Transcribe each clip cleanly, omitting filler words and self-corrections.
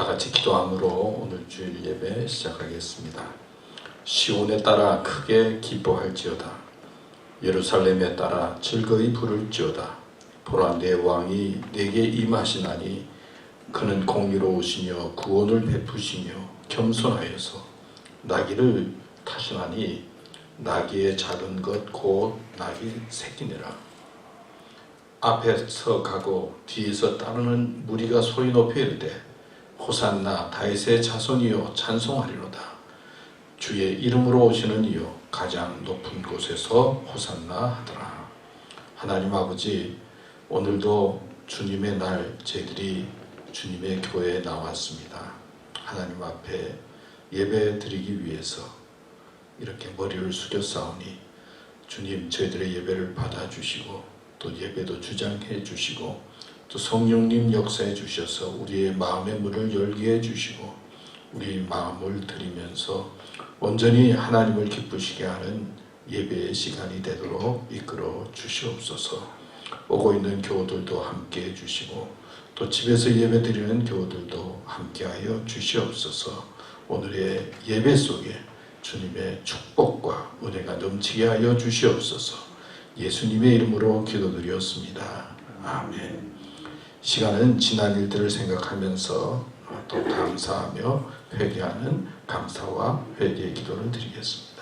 다 같이 기도함으로 오늘 주일 예배 시작하겠습니다. 시온에 따라 크게 기뻐할지어다. 예루살렘에 따라 즐거이 부를지어다. 보라, 내 왕이 내게 임하시나니 그는 공의로우시며 구원을 베푸시며 겸손하여서 나귀를 타시나니 나귀의 작은 것 곧 나귀 새끼니라. 앞에서 가고 뒤에서 따르는 무리가 소리 높여 이르되 호산나 다윗의 자손이여 찬송하리로다. 주의 이름으로 오시는 이여 가장 높은 곳에서 호산나 하더라. 하나님 아버지, 오늘도 주님의 날 저희들이 주님의 교회에 나왔습니다. 하나님 앞에 예배 드리기 위해서 이렇게 머리를 숙여 싸우니 주님, 저희들의 예배를 받아주시고 또 예배도 주장해 주시고 또 성령님 역사해 주셔서 우리의 마음의 문을 열게 해주시고 우리 마음을 드리면서 온전히 하나님을 기쁘시게 하는 예배의 시간이 되도록 이끌어 주시옵소서. 오고 있는 교우들도 함께 해주시고 또 집에서 예배 드리는 교우들도 함께하여 주시옵소서. 오늘의 예배 속에 주님의 축복과 은혜가 넘치게 하여 주시옵소서. 예수님의 이름으로 기도드렸습니다. 아멘. 시간은 지난 일들을 생각하면서 또 감사하며 회개하는 감사와 회개의 기도를 드리겠습니다.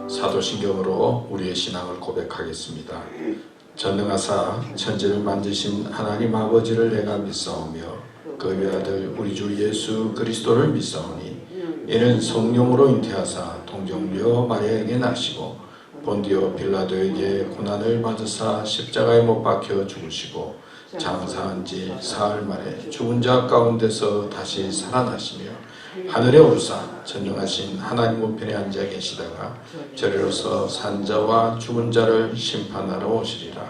사도신경으로 우리의 신앙을 고백하겠습니다. 전능하사 천지를 만드신 하나님 아버지를 내가 믿사오며 그 외아들 우리 주 예수 그리스도를 믿사오니 이는 성령으로 잉태하사 동정녀 마리아에게 나시고 본디오 빌라도에게 고난을 받으사 십자가에 못 박혀 죽으시고 장사한 지 사흘 만에 죽은 자 가운데서 다시 살아나시며 하늘에 오르사 전능하신 하나님 우편에 앉아 계시다가 저리로서 산자와 죽은 자를 심판하러 오시리라.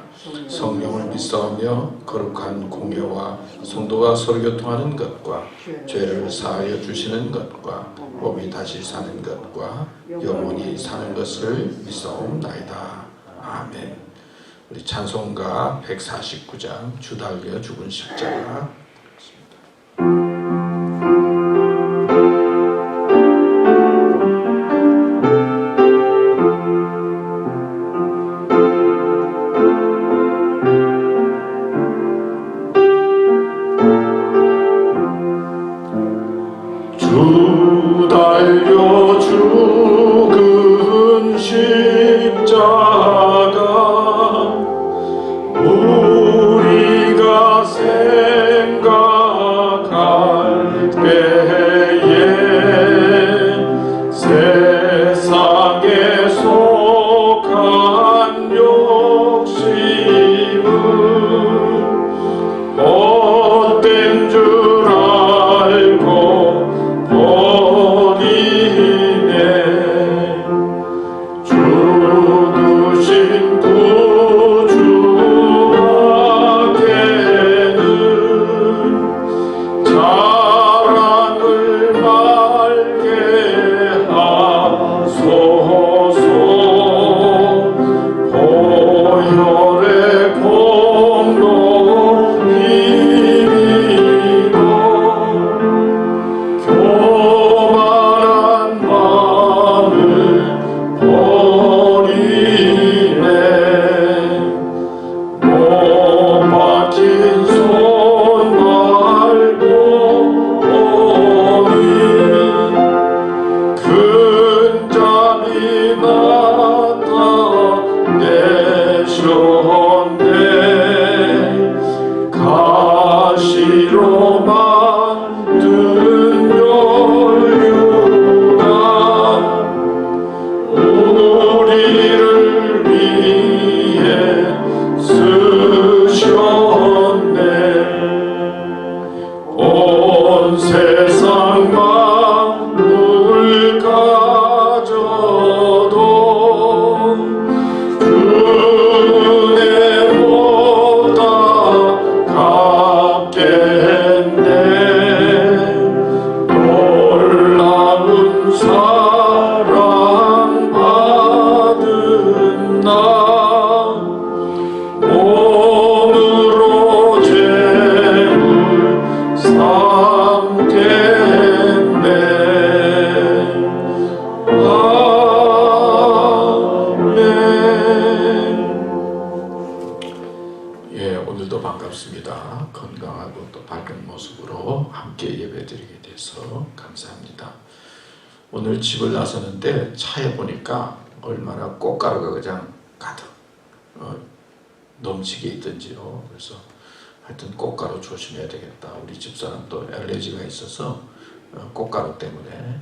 성령을 믿사오며 거룩한 공회와 성도가 서로 교통하는 것과 죄를 사하여 주시는 것과 몸이 다시 사는 것과 영원히 사는 것을 믿사옵나이다. 아멘. 우리 찬송가 149장 주 달려 죽은 십자가. 주 달려 죽은 십자가 우리가 생각할 때에 세상에 속한 욕심은 헛된 줄 알고 버리네. 죽은 만물 가져도 은혜보다 갚겠네. 놀라운 사랑받은 나 몸으로 죄를 삼겠네. 예, 오늘도 반갑습니다. 건강하고 또 밝은 모습으로 함께 예배드리게 돼서 감사합니다. 오늘 집을 나서는데 차에 보니까 얼마나 꽃가루가 그냥 가득 넘치게 있던지요. 그래서 하여튼 꽃가루 조심해야 되겠다. 우리 집사람도 알레르기가 있어서 꽃가루 때문에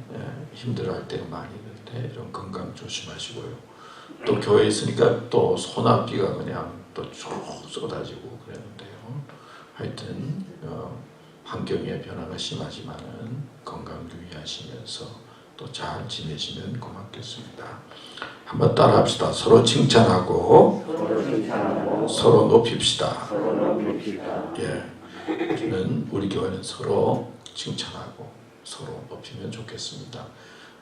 힘들어할 때가 많이 있는데 이런 건강 조심하시고요. 또 교회에 있으니까 또 소나기가 그냥 또 쭉 쏟아지고 그랬는데요. 하여튼 환경의 변화가 심하지만은 건강 유의하시면서 또 잘 지내시면 고맙겠습니다. 한번 따라합시다. 서로 칭찬하고 서로 높입시다. 예, 우리 교회는 서로 칭찬하고 서로 높이면 좋겠습니다.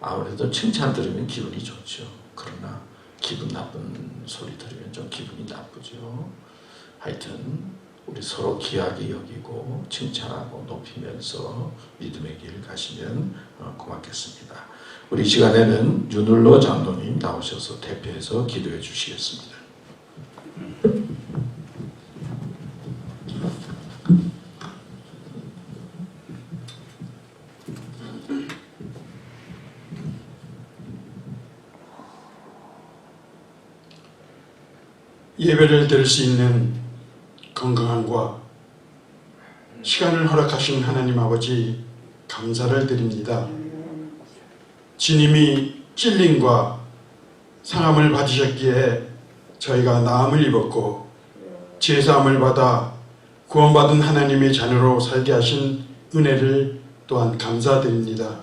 아무래도 칭찬 들으면 기분이 좋죠. 그러나 기분 나쁜 소리 들으면 좀 기분이 나쁘죠. 하여튼 우리 서로 귀하게 여기고 칭찬하고 높이면서 믿음의 길 가시면 고맙겠습니다. 우리 시간에는 윤울로 장로님 나오셔서 대표해서 기도해 주시겠습니다. 예배를 드릴 수 있는 건강함과 시간을 허락하신 하나님 아버지 감사를 드립니다. 주님이 찔림과 상함을 받으셨기에 저희가 나음을 입었고 제사함을 받아 구원받은 하나님의 자녀로 살게 하신 은혜를 또한 감사드립니다.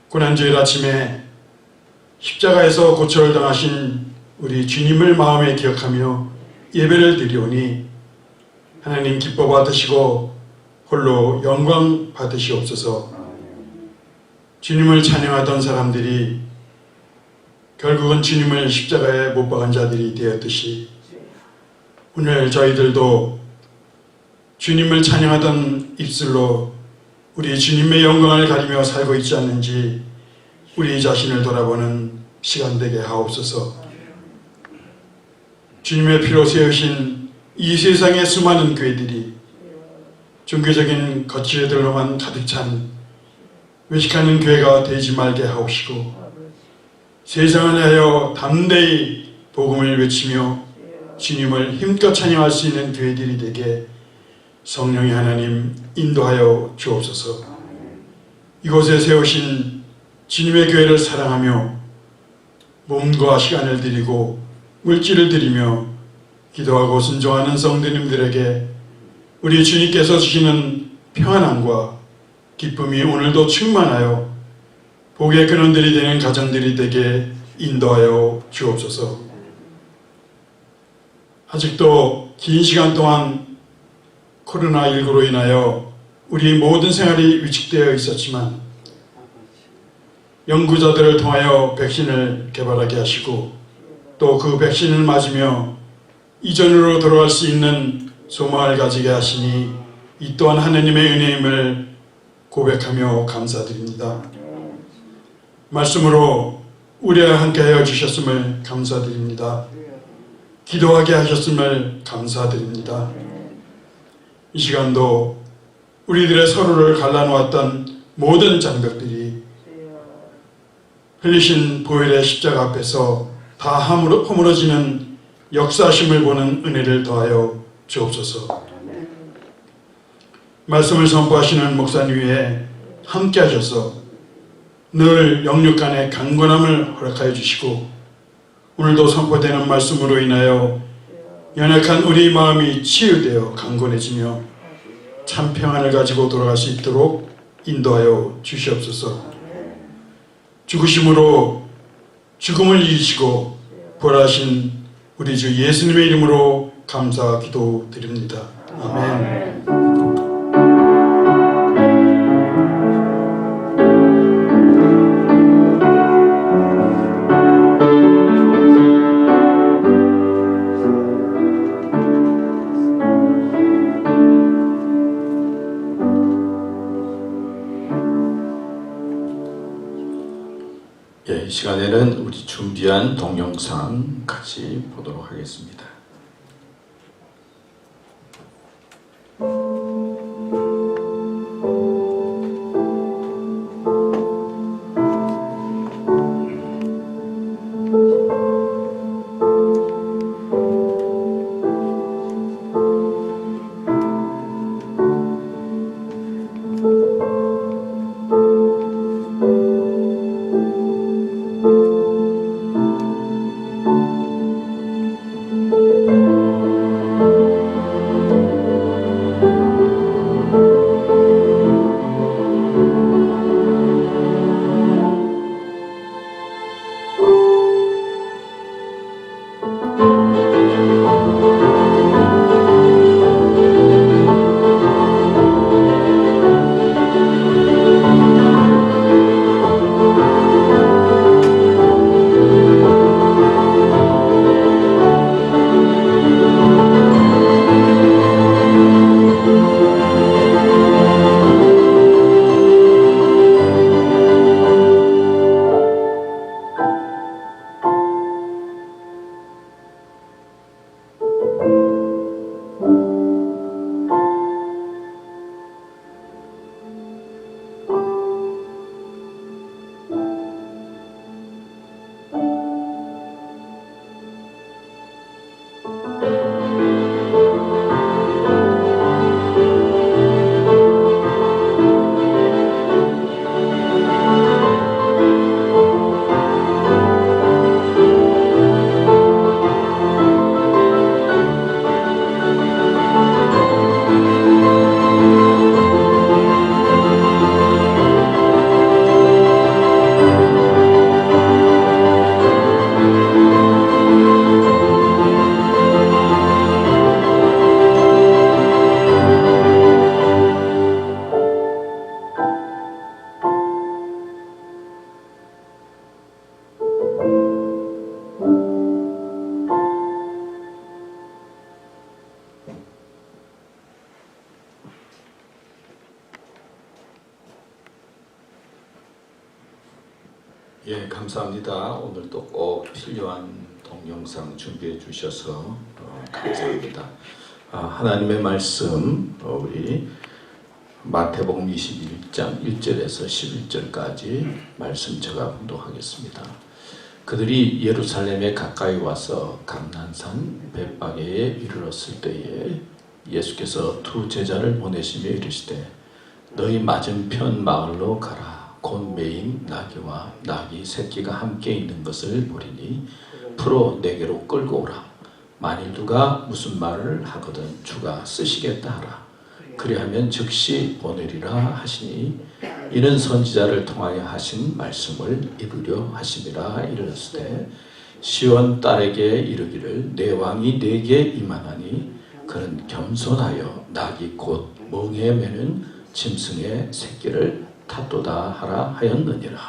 고난주일 아침에 십자가에서 고초를 당하신 우리 주님을 마음에 기억하며 예배를 드리오니 하나님 기뻐 받으시고 홀로 영광 받으시옵소서. 주님을 찬양하던 사람들이 결국은 주님을 십자가에 못 박은 자들이 되었듯이 오늘 저희들도 주님을 찬양하던 입술로 우리 주님의 영광을 가리며 살고 있지 않는지 우리 자신을 돌아보는 시간 되게 하옵소서. 주님의 피로 세우신 이 세상의 수많은 교회들이 종교적인 거칠들로만 가득 찬 외식하는 교회가 되지 말게 하옵시고 세상을 위하여 담대히 복음을 외치며 주님을 힘껏 찬양할 수 있는 교회들이 되게 성령의 하나님 인도하여 주옵소서. 이곳에 세우신 주님의 교회를 사랑하며 몸과 시간을 드리고 물질을 드리며 기도하고 순종하는 성도님들에게 우리 주님께서 주시는 평안함과 기쁨이 오늘도 충만하여 복의 근원들이 되는 가정들이 되게 인도하여 주옵소서. 아직도 긴 시간 동안 코로나19로 인하여 우리 모든 생활이 위축되어 있었지만 연구자들을 통하여 백신을 개발하게 하시고 또 그 백신을 맞으며 이전으로 돌아갈 수 있는 소망을 가지게 하시니 이 또한 하나님의 은혜임을 고백하며 감사드립니다. 말씀으로 우리와 함께하여 주셨음을 감사드립니다. 기도하게 하셨음을 감사드립니다. 이 시간도 우리들의 서로를 갈라놓았던 모든 장벽들이 흘리신 보혈의 십자가 앞에서 다 허물어지는 역사심을 보는 은혜를 더하여 주옵소서. 말씀을 선포하시는 목사님 위에 함께 하셔서 늘 영육 간의 강건함을 허락하여 주시고 오늘도 선포되는 말씀으로 인하여 연약한 우리 마음이 치유되어 강건해지며 참 평안을 가지고 돌아갈 수 있도록 인도하여 주시옵소서. 죽으심으로 죽음을 이기시고 부활하신 우리 주 예수님의 이름으로 감사 기도드립니다. 아멘. 이 시간에는 우리 준비한 동영상 같이 보도록 하겠습니다. 예, 감사합니다. 오늘도 꼭 필요한 동영상 준비해 주셔서 감사합니다. 하나님의 말씀 우리 마태복음 21장 1절에서 11절까지 말씀 제가 봉독하겠습니다. 그들이 예루살렘에 가까이 와서 감난산 벳바게에 이르렀을 때에 예수께서 두 제자를 보내시며 이르시되 너희 맞은편 마을로 가라. 곧 매인 나귀와 나귀 새끼가 함께 있는 것을 보리니 풀어 내게로 끌고 오라. 만일 누가 무슨 말을 하거든 주가 쓰시겠다 하라. 그리하면 즉시 보내리라 하시니 이는 선지자를 통하여 하신 말씀을 이루려 하심이라. 이르렀으되 시온 딸에게 이르기를 내 왕이 내게 임하나니 그는 겸손하여 나귀 곧 멍에 매는 짐승의 새끼를 탓도다 하라 하였느니라.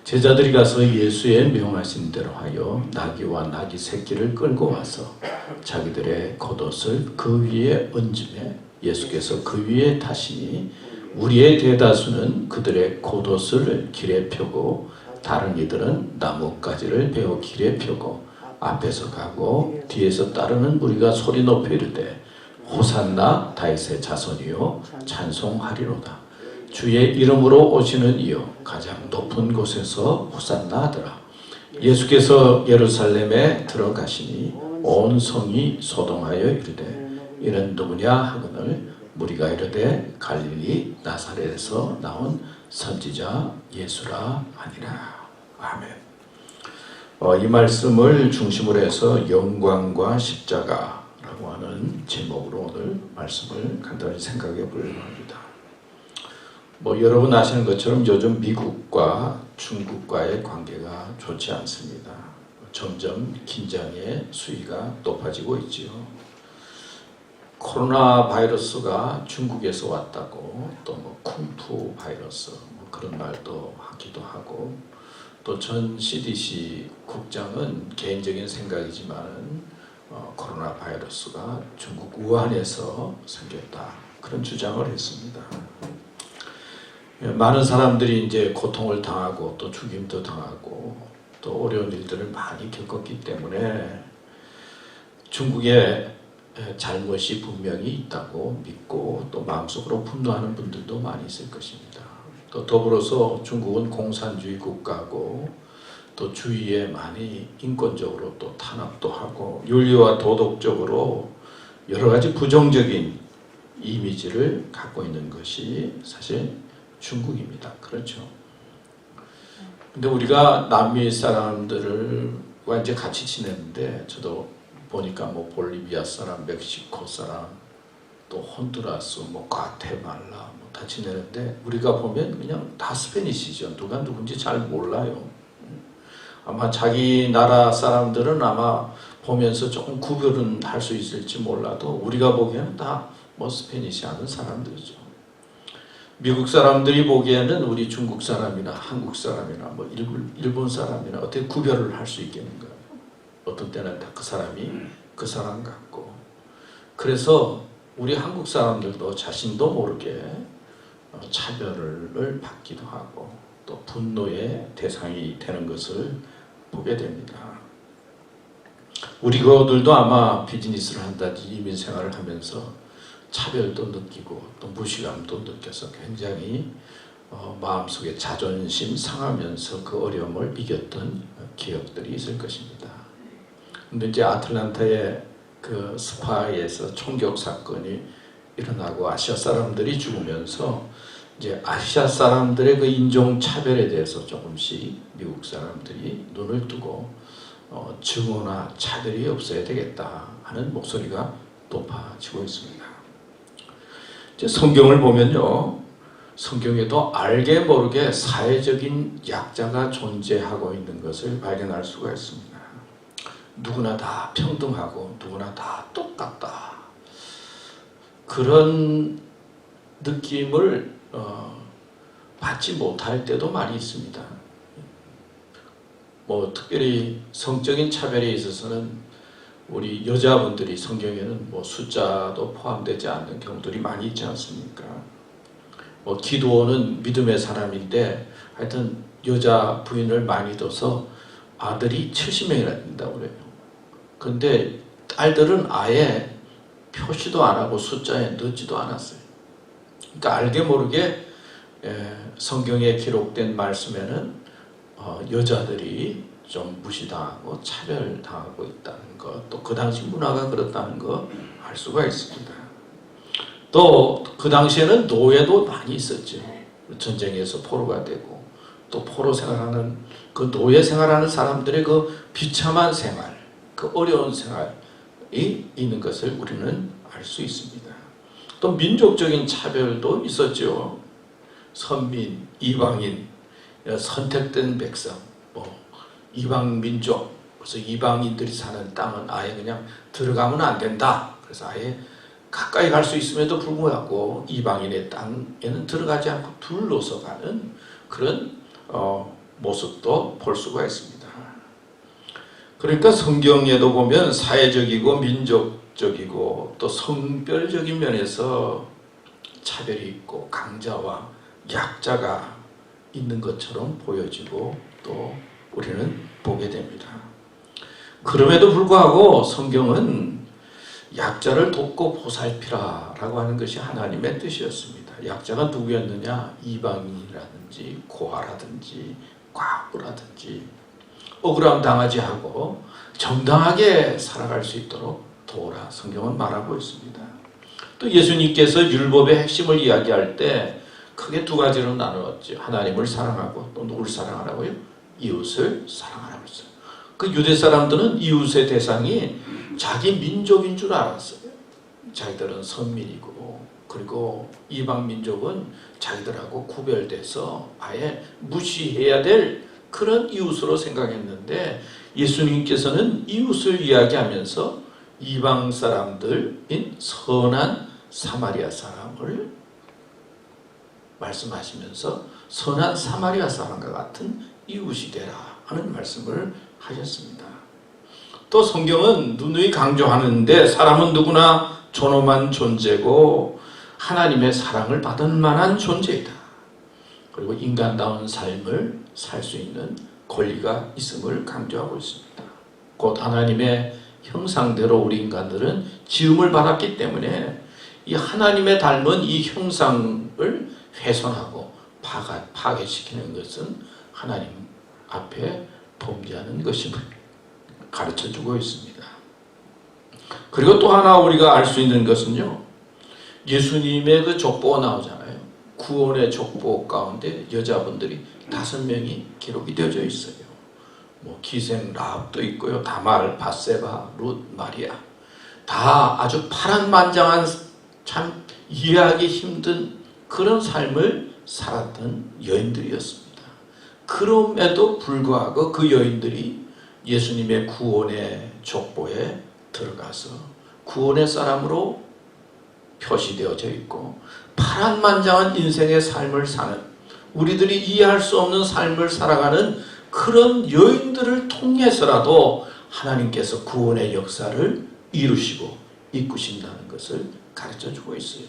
제자들이 가서 예수의 명하신 대로 하여 나귀와 나귀 새끼를 끌고 와서 자기들의 겉옷을 그 위에 얹으매 예수께서 그 위에 타시니 우리의 대다수는 그들의 겉옷을 길에 펴고 다른 이들은 나뭇가지를 베어 길에 펴고 앞에서 가고 뒤에서 따르는 무리가 소리 높여 이르되 호산나 다윗의 자손이요 찬송하리로다. 주의 이름으로 오시는 이여 가장 높은 곳에서 호산나 하더라. 예수께서 예루살렘에 들어가시니 온 성이 소동하여 이르되 이는 누구냐 하거늘 무리가 이르되 갈릴리 나사렛에서 나온 선지자 예수라 하니라. 아멘. 이 말씀을 중심으로 해서 영광과 십자가라고 하는 제목으로 오늘 말씀을 간단히 생각해 보려고 합니다. 여러분 아시는 것처럼 요즘 미국과 중국과의 관계가 좋지 않습니다. 점점 긴장의 수위가 높아지고 있지요. 코로나 바이러스가 중국에서 왔다고 또 쿵푸 바이러스 그런 말도 하기도 하고 또 전 CDC 국장은 개인적인 생각이지만 코로나 바이러스가 중국 우한에서 생겼다 그런 주장을 했습니다. 많은 사람들이 이제 고통을 당하고 또 죽임도 당하고 또 어려운 일들을 많이 겪었기 때문에 중국에 잘못이 분명히 있다고 믿고 또 마음속으로 분노하는 분들도 많이 있을 것입니다. 또 더불어서 중국은 공산주의 국가고 또 주위에 많이 인권적으로 또 탄압도 하고 윤리와 도덕적으로 여러 가지 부정적인 이미지를 갖고 있는 것이 사실 중국입니다. 그렇죠. 근데 우리가 남미 사람들과 이제 같이 지냈는데 저도 보니까 볼리비아 사람, 멕시코 사람, 또 혼두라스, 과테말라 다 지내는데 우리가 보면 그냥 다 스페니시죠. 누가 누군지 잘 몰라요. 아마 자기 나라 사람들은 아마 보면서 조금 구별은 할 수 있을지 몰라도 우리가 보기에는 다 스페니시 하는 사람들이죠. 미국 사람들이 보기에는 우리 중국 사람이나 한국 사람이나 일본 사람이나 어떻게 구별을 할 수 있겠는가. 어떤 때는 다 그 사람이 그 사람 같고 그래서 우리 한국 사람들도 자신도 모르게 차별을 받기도 하고 또 분노의 대상이 되는 것을 보게 됩니다. 우리들도 아마 비즈니스를 한다든지 이민생활을 하면서 차별도 느끼고 또 무시감도 느껴서 굉장히 마음속에 자존심 상하면서 그 어려움을 이겼던 기억들이 있을 것입니다. 근데 이제 아틀란타의 그 스파에서 총격 사건이 일어나고 아시아 사람들이 죽으면서 이제 아시아 사람들의 그 인종 차별에 대해서 조금씩 미국 사람들이 눈을 뜨고 증오나 차별이 없어야 되겠다 하는 목소리가 높아지고 있습니다. 이제 성경을 보면요, 성경에도 알게 모르게 사회적인 약자가 존재하고 있는 것을 발견할 수가 있습니다. 누구나 다 평등하고 누구나 다 똑같다. 그런 느낌을 받지 못할 때도 많이 있습니다. 특별히 성적인 차별에 있어서는 우리 여자분들이 성경에는 숫자도 포함되지 않는 경우들이 많이 있지 않습니까? 기드온은 믿음의 사람인데 하여튼 여자 부인을 많이 둬서 아들이 70명이나 된다고 그래요. 근데 딸들은 아예 표시도 안 하고 숫자에 넣지도 않았어요. 그러니까 알게 모르게 성경에 기록된 말씀에는 여자들이 좀 무시당하고 차별당하고 있다는 것, 또 그 당시 문화가 그렇다는 거 알 수가 있습니다. 또 그 당시에는 노예도 많이 있었죠. 전쟁에서 포로가 되고 또 포로 생활하는 그 노예 생활하는 사람들의 그 비참한 생활, 그 어려운 생활이 있는 것을 우리는 알 수 있습니다. 또 민족적인 차별도 있었죠. 선민, 이방인, 선택된 백성, 이방 민족, 그래서 이방인들이 사는 땅은 아예 그냥 들어가면 안 된다. 그래서 아예 가까이 갈 수 있음에도 불구하고 이방인의 땅에는 들어가지 않고 둘러서 가는 그런 모습도 볼 수가 있습니다. 그러니까 성경에도 보면 사회적이고 민족적이고 또 성별적인 면에서 차별이 있고 강자와 약자가 있는 것처럼 보여지고 또 우리는 보게 됩니다. 그럼에도 불구하고 성경은 약자를 돕고 보살피라 라고 하는 것이 하나님의 뜻이었습니다. 약자가 누구였느냐? 이방인이라든지 고아라든지 과부라든지 억울함 당하지 하고 정당하게 살아갈 수 있도록 도우라 성경은 말하고 있습니다. 또 예수님께서 율법의 핵심을 이야기할 때 크게 두 가지로 나누었죠. 하나님을 사랑하고 또 누굴 사랑하라고요? 이웃을 사랑하라고 했어요. 그 유대 사람들은 이웃의 대상이 자기 민족인 줄 알았어요. 자기들은 선민이고 그리고 이방 민족은 자기들하고 구별돼서 아예 무시해야 될 그런 이웃으로 생각했는데 예수님께서는 이웃을 이야기하면서 이방 사람들인 선한 사마리아 사람을 말씀하시면서 선한 사마리아 사람과 같은 이웃이 되라 하는 말씀을 하셨습니다. 또 성경은 누누이 강조하는데 사람은 누구나 존엄한 존재고 하나님의 사랑을 받을 만한 존재이다. 그리고 인간다운 삶을 살 수 있는 권리가 있음을 강조하고 있습니다. 곧 하나님의 형상대로 우리 인간들은 지음을 받았기 때문에 이 하나님의 닮은 이 형상을 훼손하고 파괴시키는 것은 하나님 앞에 범죄하는 것임을 가르쳐주고 있습니다. 그리고 또 하나 우리가 알 수 있는 것은요, 예수님의 그 족보가 나오잖아요. 구원의 족보 가운데 여자분들이 5명이 기록이 되어져 있어요. 뭐 기생 라합도 있고요, 다말, 밧세바, 룻, 마리아, 다 아주 파란만장한 참 이해하기 힘든 그런 삶을 살았던 여인들이었습니다. 그럼에도 불구하고 그 여인들이 예수님의 구원의 족보에 들어가서 구원의 사람으로 표시되어져 있고 파란만장한 인생의 삶을 사는, 우리들이 이해할 수 없는 삶을 살아가는 그런 여인들을 통해서라도 하나님께서 구원의 역사를 이루시고 이끄신다는 것을 가르쳐주고 있어요.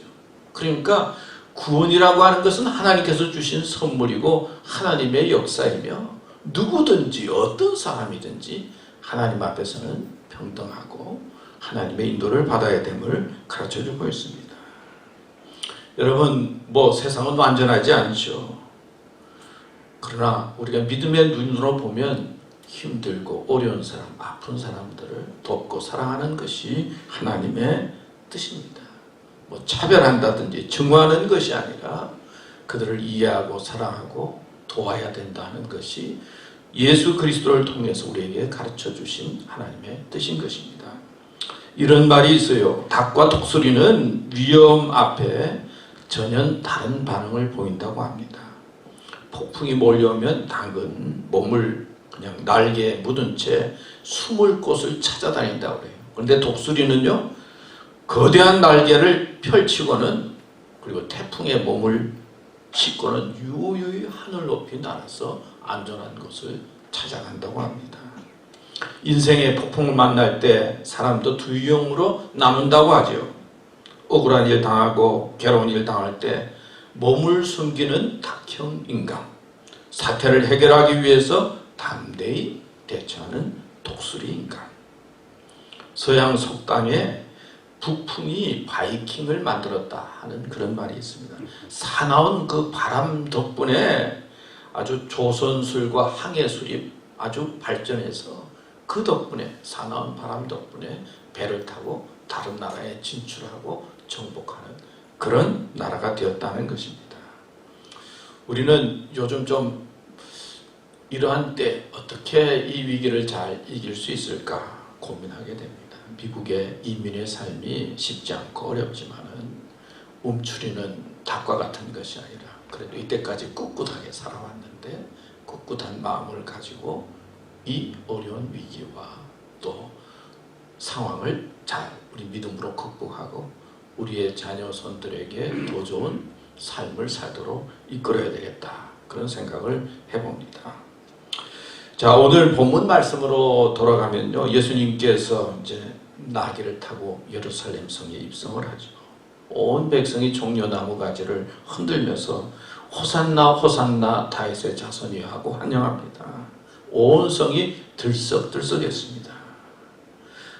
그러니까 구원이라고 하는 것은 하나님께서 주신 선물이고 하나님의 역사이며 누구든지 어떤 사람이든지 하나님 앞에서는 평등하고 하나님의 인도를 받아야 됨을 가르쳐주고 있습니다. 여러분, 세상은 완전하지 않죠. 그러나 우리가 믿음의 눈으로 보면 힘들고 어려운 사람, 아픈 사람들을 돕고 사랑하는 것이 하나님의 뜻입니다. 차별한다든지 증오하는 것이 아니라 그들을 이해하고 사랑하고 도와야 된다는 것이 예수 그리스도를 통해서 우리에게 가르쳐 주신 하나님의 뜻인 것입니다. 이런 말이 있어요. 닭과 독수리는 위험 앞에 전혀 다른 반응을 보인다고 합니다. 폭풍이 몰려오면 닭은 몸을 그냥 날개에 묻은 채 숨을 곳을 찾아다닌다고 그래요. 그런데 독수리는요, 거대한 날개를 펼치고는, 그리고 태풍에 몸을 싣고는 유유히 하늘 높이 날아서 안전한 곳을 찾아간다고 합니다. 인생의 폭풍을 만날 때 사람도 두 유형으로 나눈다고 하죠. 억울한 일 당하고 괴로운 일 당할 때 몸을 숨기는 닭형 인간, 사태를 해결하기 위해서 담대히 대처하는 독수리 인간. 서양 속담에 북풍이 바이킹을 만들었다 하는 그런 말이 있습니다. 사나운 그 바람 덕분에 아주 조선술과 항해술이 아주 발전해서 그 덕분에, 사나운 바람 덕분에 배를 타고 다른 나라에 진출하고 정복하는 그런 나라가 되었다는 것입니다. 우리는 요즘 좀 이러한 때 어떻게 이 위기를 잘 이길 수 있을까 고민하게 됩니다. 미국의 이민의 삶이 쉽지 않고 어렵지만은 움츠리는 닭과 같은 것이 아니라 그래도 이때까지 꿋꿋하게 살아왔는데 꿋꿋한 마음을 가지고 이 어려운 위기와 또 상황을 잘 우리 믿음으로 극복하고 우리의 자녀손들에게 더 좋은 삶을 살도록 이끌어야 되겠다, 그런 생각을 해봅니다. 자, 오늘 본문 말씀으로 돌아가면요, 예수님께서 이제 나귀를 타고 예루살렘 성에 입성을 하죠. 온 백성이 종려나무 가지를 흔들면서 호산나 호산나 다윗의 자손이여 하고 환영합니다. 온 성이 들썩들썩했습니다.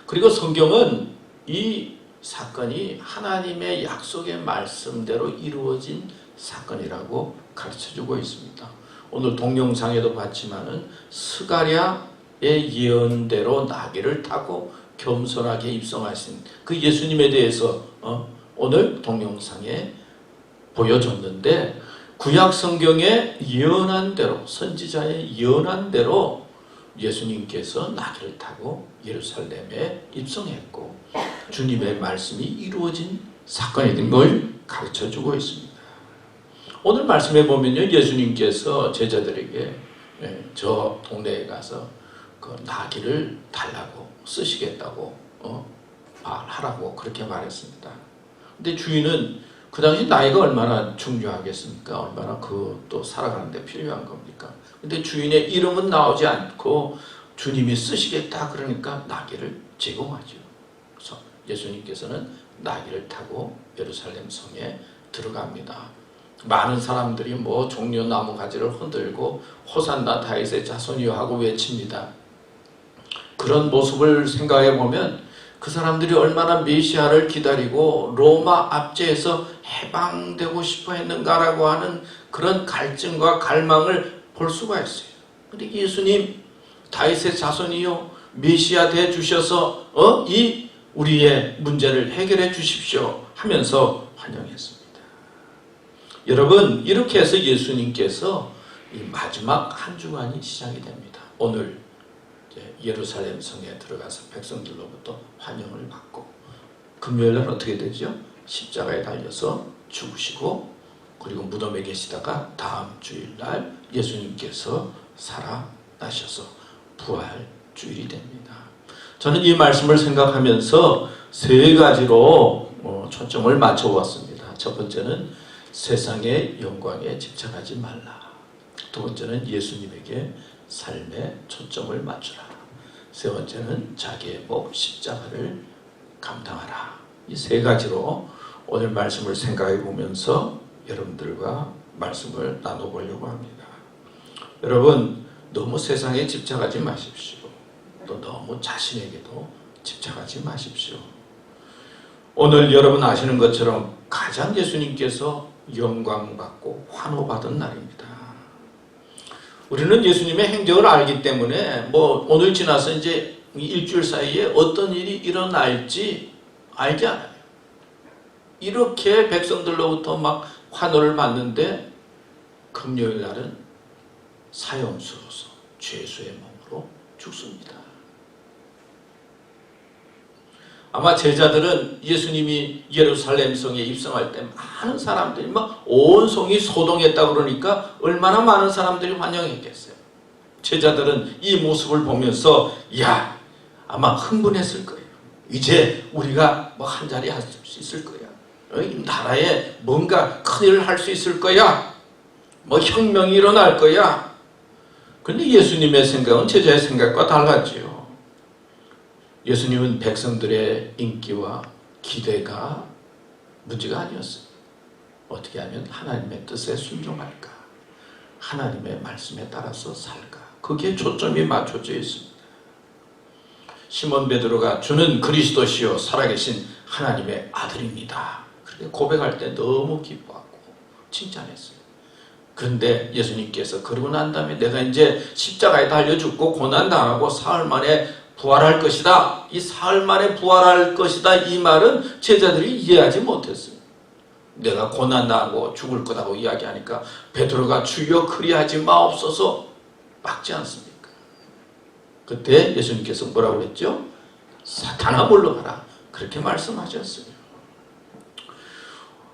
그리고 성경은 이 사건이 하나님의 약속의 말씀대로 이루어진 사건이라고 가르쳐주고 있습니다. 오늘 동영상에도 봤지만은 스가랴의 예언대로 나귀를 타고 겸손하게 입성하신 그 예수님에 대해서 오늘 동영상에 보여줬는데, 구약 성경에 예언한 대로, 선지자의 예언한 대로 예수님께서 나귀를 타고 예루살렘에 입성했고 주님의 말씀이 이루어진 사건이 된 걸 가르쳐주고 있습니다. 오늘 말씀에 보면요, 예수님께서 제자들에게 저 동네에 가서 그 나귀를 달라고 쓰시겠다고 말하라고 그렇게 말했습니다. 근데 주인은 그 당시 나이가 얼마나 중요하겠습니까? 얼마나 그 또 살아가는데 필요한 겁니까? 근데 주인의 이름은 나오지 않고 주님이 쓰시겠다 그러니까 나귀를 제공하죠. 그래서 예수님께서는 나귀를 타고 예루살렘 성에 들어갑니다. 많은 사람들이 뭐 종려 나무 가지를 흔들고 호산나 다윗의 자손이여 하고 외칩니다. 그런 모습을 생각해 보면 그 사람들이 얼마나 메시아를 기다리고 로마 압제에서 해방되고 싶어 했는가라고 하는 그런 갈증과 갈망을 볼 수가 있어요. 근데 예수님 다윗의 자손이요 메시아 돼 주셔서 이 우리의 문제를 해결해 주십시오 하면서 환영했습니다. 여러분, 이렇게 해서 예수님께서 이 마지막 한 주간이 시작이 됩니다. 오늘 예루살렘 성에 들어가서 백성들로부터 환영을 받고 금요일날 어떻게 되죠? 십자가에 달려서 죽으시고 그리고 무덤에 계시다가 다음 주일날 예수님께서 살아나셔서 부활 주일이 됩니다. 저는 이 말씀을 생각하면서 세 가지로 초점을 맞춰보았습니다. 첫 번째는 세상의 영광에 집착하지 말라. 두 번째는 예수님에게 삶에 초점을 맞추라. 세 번째는 자기의 목 십자가를 감당하라. 이 세 가지로 오늘 말씀을 생각해 보면서 여러분들과 말씀을 나눠보려고 합니다. 여러분, 너무 세상에 집착하지 마십시오. 또 너무 자신에게도 집착하지 마십시오. 오늘 여러분 아시는 것처럼 가장 예수님께서 영광받고 환호받은 날입니다. 우리는 예수님의 행적을 알기 때문에 뭐 오늘 지나서 이제 일주일 사이에 어떤 일이 일어날지 알지 않아요. 이렇게 백성들로부터 막 환호를 받는데 금요일 날은 사형수로서 죄수의 몸으로 죽습니다. 아마 제자들은 예수님이 예루살렘 성에 입성할 때 많은 사람들이 막 온 성이 소동했다 그러니까 얼마나 많은 사람들이 환영했겠어요. 제자들은 이 모습을 보면서 야, 아마 흥분했을 거예요. 이제 우리가 뭐 한 자리 할 수 있을 거야. 이 나라에 뭔가 큰일을 할 수 있을 거야. 뭐 혁명이 일어날 거야. 근데 예수님의 생각은 제자의 생각과 달랐지요. 예수님은 백성들의 인기와 기대가 문제가 아니었어요. 어떻게 하면 하나님의 뜻에 순종할까? 하나님의 말씀에 따라서 살까? 거기에 초점이 맞춰져 있습니다. 시몬 베드로가 주는 그리스도시요 살아계신 하나님의 아들입니다. 그렇게 고백할 때 너무 기뻐하고 칭찬했어요. 그런데 예수님께서 그러고 난 다음에 내가 이제 십자가에 달려 죽고 고난당하고 사흘 만에 부활할 것이다. 이 사흘 만에 부활할 것이다. 이 말은 제자들이 이해하지 못했어요. 내가 고난당하고 죽을 거라고 이야기하니까 베드로가 주여 그리하지 마옵소서 막지 않습니까? 그때 예수님께서 뭐라고 그랬죠? 사탄아 물러가라. 그렇게 말씀하셨어요.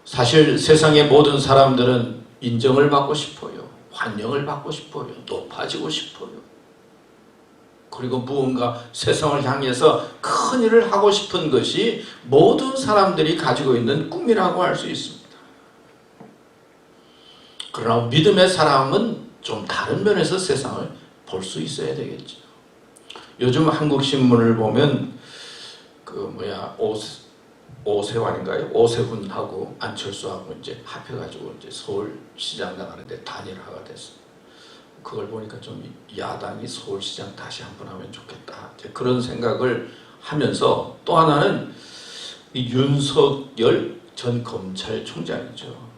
사실 세상의 모든 사람들은 인정을 받고 싶어요. 환영을 받고 싶어요. 높아지고 싶어요. 그리고 무언가 세상을 향해서 큰 일을 하고 싶은 것이 모든 사람들이 가지고 있는 꿈이라고 할 수 있습니다. 그러나 믿음의 사람은 좀 다른 면에서 세상을 볼 수 있어야 되겠죠. 요즘 한국 신문을 보면 오세환인가요? 오세훈하고 안철수하고 이제 합해가지고 이제 서울시장 나가는데 단일화가 됐어요. 그걸 보니까 좀 야당이 서울시장 다시 한번 하면 좋겠다. 이제 그런 생각을 하면서 또 하나는 이 윤석열 전 검찰총장이죠.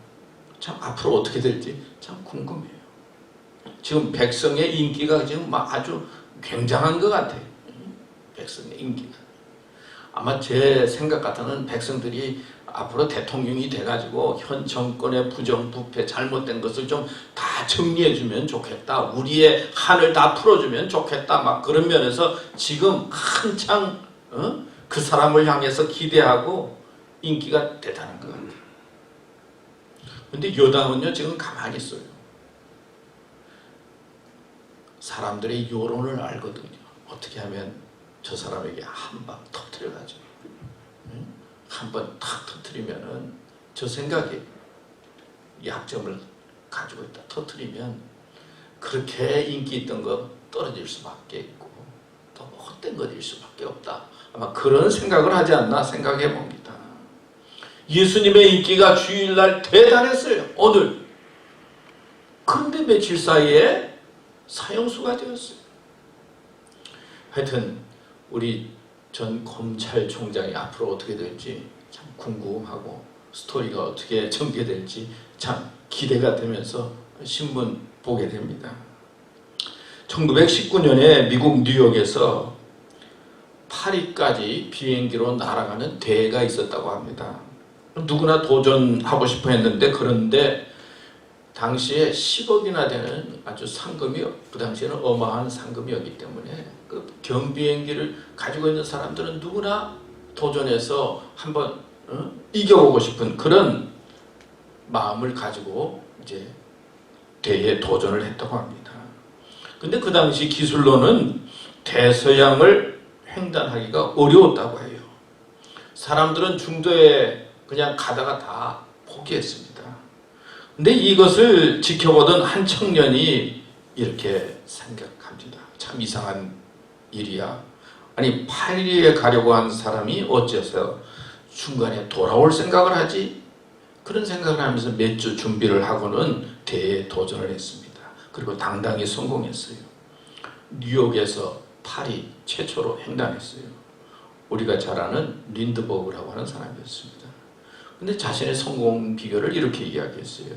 참 앞으로 어떻게 될지 참 궁금해요. 지금 백성의 인기가 지금 막 아주 굉장한 것 같아요. 백성의 인기가. 아마 제 생각 같아는 백성들이 앞으로 대통령이 돼가지고 현 정권의 부정부패 잘못된 것을 좀 다 정리해주면 좋겠다. 우리의 한을 다 풀어주면 좋겠다. 막 그런 면에서 지금 한창 그 사람을 향해서 기대하고 인기가 대단한 것 같아요. 근데 여당은요 지금 가만히 있어요. 사람들의 여론을 알거든요. 어떻게 하면 저 사람에게 한 방 터뜨려가지고 한 번 탁 터뜨리면은 저 생각에 약점을 가지고 있다 터뜨리면 그렇게 인기 있던 거 떨어질 수밖에 있고 또 헛된 것일 수밖에 없다. 아마 그런 생각을 하지 않나 생각해 봅니다. 예수님의 인기가 주일날 대단했어요. 오늘. 그런데 며칠 사이에 사형수가 되었어요. 하여튼 우리 전 검찰총장이 앞으로 어떻게 될지 참 궁금하고 스토리가 어떻게 전개될지 참 기대가 되면서 신문 보게 됩니다. 1919년에 미국 뉴욕에서 파리까지 비행기로 날아가는 대회가 있었다고 합니다. 누구나 도전하고 싶어 했는데 그런데 당시에 10억이나 되는 아주 상금이 그 당시에는 어마어마한 상금이었기 때문에 그 경비행기를 가지고 있는 사람들은 누구나 도전해서 한번 이겨보고 싶은 그런 마음을 가지고 이제 대회에 도전을 했다고 합니다. 근데 그 당시 기술로는 대서양을 횡단하기가 어려웠다고 해요. 사람들은 중도에 그냥 가다가 다 포기했습니다. 근데 이것을 지켜보던 한 청년이 이렇게 생각합니다. 참 이상한 일이야. 아니 파리에 가려고 한 사람이 어째서 중간에 돌아올 생각을 하지? 그런 생각을 하면서 몇 주 준비를 하고는 대회에 도전을 했습니다. 그리고 당당히 성공했어요. 뉴욕에서 파리 최초로 횡단했어요. 우리가 잘 아는 린드버그라고 하는 사람이었습니다. 근데 자신의 성공 비결을 이렇게 이야기했어요.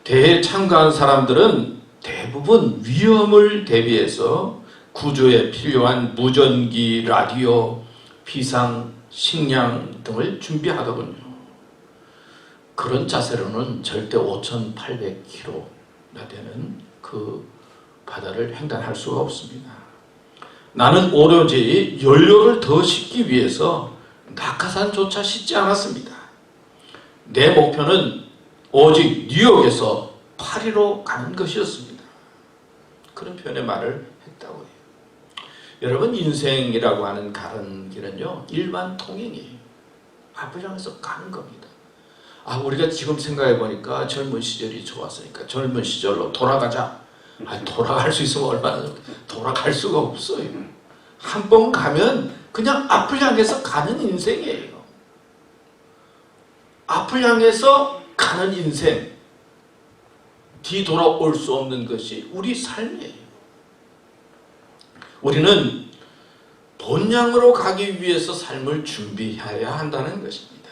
대회에 참가한 사람들은 대부분 위험을 대비해서 구조에 필요한 무전기, 라디오, 비상, 식량 등을 준비하더군요. 그런 자세로는 절대 5,800km나 되는 그 바다를 횡단할 수가 없습니다. 나는 오로지 연료를 더 싣기 위해서 낙하산조차 싣지 않았습니다. 내 목표는 오직 뉴욕에서 파리로 가는 것이었습니다. 그런 표현의 말을 했다고 해요. 여러분 인생이라고 하는 가는 길은요 일반 통행이에요. 앞을 향해서 가는 겁니다. 우리가 지금 생각해 보니까 젊은 시절이 좋았으니까 젊은 시절로 돌아가자. 돌아갈 수 있으면 얼마나 돌아갈 수가 없어요. 한 번 가면 그냥 앞을 향해서 가는 인생이에요. 앞을 향해서 가는 인생, 뒤돌아올 수 없는 것이 우리 삶이에요. 우리는 본향으로 가기 위해서 삶을 준비해야 한다는 것입니다.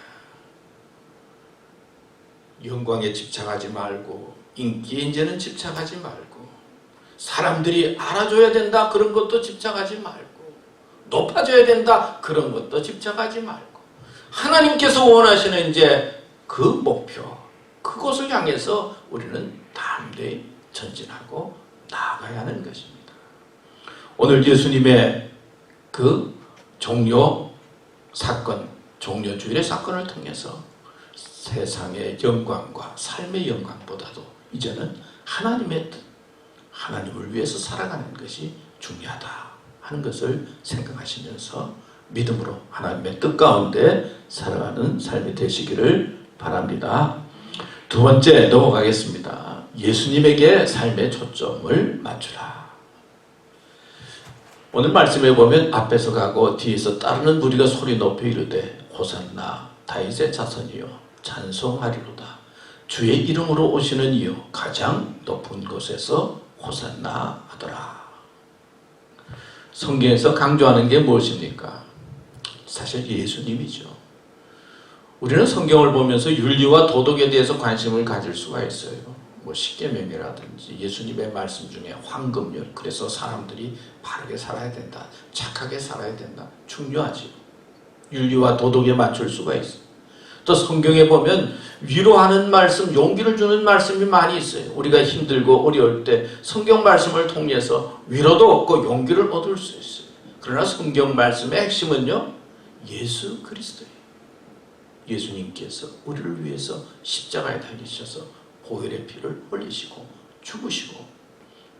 영광에 집착하지 말고 인기에 이제는 집착하지 말고 사람들이 알아줘야 된다 그런 것도 집착하지 말고 높아져야 된다 그런 것도 집착하지 말고 하나님께서 원하시는 이제 그 목표 그것을 향해서 우리는 담대히 전진하고 나아가야 하는 것입니다. 오늘 예수님의 그 종료 사건, 종료주일의 사건을 통해서 세상의 영광과 삶의 영광보다도 이제는 하나님의 뜻, 하나님을 위해서 살아가는 것이 중요하다 하는 것을 생각하시면서 믿음으로 하나님의 뜻 가운데 살아가는 삶이 되시기를 바랍니다. 두 번째 넘어가겠습니다. 예수님에게 삶의 초점을 맞추라. 오늘 말씀에 보면 앞에서 가고 뒤에서 따르는 무리가 소리 높여 이르되 호산나 다윗의 자손이요 찬송하리로다. 주의 이름으로 오시는 이요 가장 높은 곳에서 호산나 하더라. 성경에서 강조하는 게 무엇입니까? 사실 예수님이죠. 우리는 성경을 보면서 윤리와 도덕에 대해서 관심을 가질 수가 있어요. 십계명이라든지 예수님의 말씀 중에 황금률, 그래서 사람들이 바르게 살아야 된다, 착하게 살아야 된다, 중요하죠. 윤리와 도덕에 맞출 수가 있어요. 또 성경에 보면 위로하는 말씀, 용기를 주는 말씀이 많이 있어요. 우리가 힘들고 어려울 때 성경 말씀을 통해서 위로도 얻고 용기를 얻을 수 있어요. 그러나 성경 말씀의 핵심은요, 예수 그리스도예요. 예수님께서 우리를 위해서 십자가에 달리셔서 보혈의 피를 흘리시고 죽으시고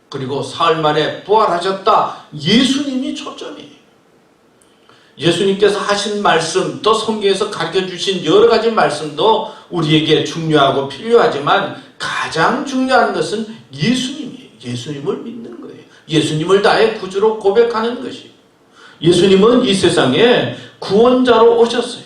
그리고 사흘 만에 부활하셨다. 예수님이 초점이에요. 예수님께서 하신 말씀 또 성경에서 가르쳐주신 여러 가지 말씀도 우리에게 중요하고 필요하지만 가장 중요한 것은 예수님이에요. 예수님을 믿는 거예요. 예수님을 나의 구주로 고백하는 것이에요. 예수님은 이 세상에 구원자로 오셨어요.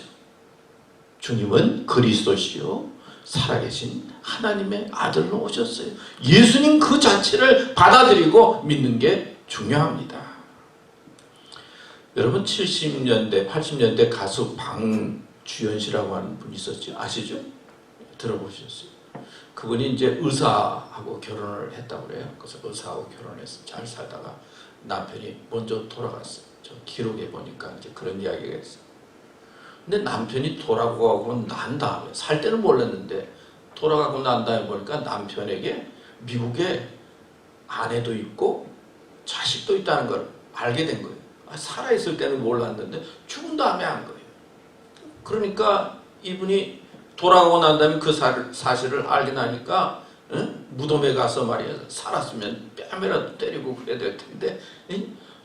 주님은 그리스도시요 살아계신 하나님의 아들로 오셨어요. 예수님 그 자체를 받아들이고 믿는 게 중요합니다. 여러분 70년대 80년대 가수 방주연 씨라고 하는 분이 있었죠. 아시죠? 들어보셨어요? 그분이 이제 의사하고 결혼을 했다고 그래요. 그래서 의사하고 결혼해서 잘 살다가 남편이 먼저 돌아갔어요. 저 기록에 보니까 이제 그런 이야기가 있어요. 근데 남편이 돌아가고 난 다음에 살 때는 몰랐는데 돌아가고 난 다음에 보니까 남편에게 미국에 아내도 있고 자식도 있다는 걸 알게 된 거예요. 살아있을 때는 몰랐는데 죽은 다음에 안 거예요. 그러니까 이분이 돌아가고 난 다음에 그 사실을 알게 나니까 무덤에 가서 말이야 살았으면 뺨이라도 때리고 그래야 될 텐데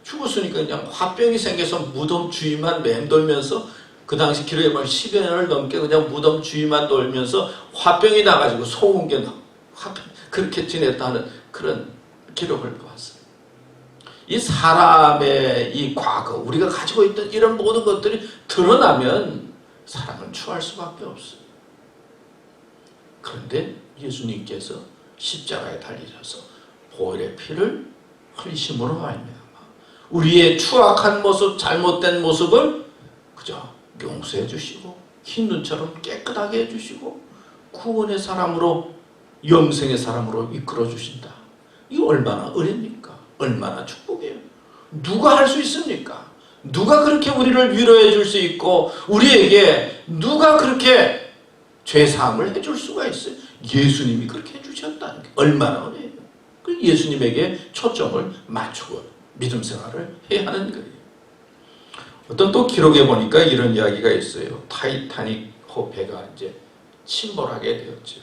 죽었으니까 그냥 화병이 생겨서 무덤 주위만 맴돌면서 그 당시 기록에 보면 10여 년을 넘게 그냥 무덤 주위만 돌면서 화병이 나가지고 소음계 화병 그렇게 지냈다는 그런 기록을 보았어요. 이 사람의 이 과거 우리가 가지고 있던 이런 모든 것들이 드러나면 사람은 추할 수밖에 없어요. 그런데 예수님께서 십자가에 달리셔서 보혈의 피를 흘리심으로 말미암아 우리의 추악한 모습 잘못된 모습을 그저 용서해 주시고 흰 눈처럼 깨끗하게 해주시고 구원의 사람으로 영생의 사람으로 이끌어 주신다. 이거 얼마나 은혜입니까? 얼마나 축복이에요. 누가 할 수 있습니까? 누가 그렇게 우리를 위로해 줄 수 있고 우리에게 누가 그렇게 죄사함을 해줄 수가 있어요? 예수님이 그렇게 해주셨다는 게 얼마나 은혜예요. 예수님에게 초점을 맞추고 믿음 생활을 해야 하는 거예요. 어떤 또 기록에 보니까 이런 이야기가 있어요. 타이타닉호 배가 이제 침몰하게 되었죠.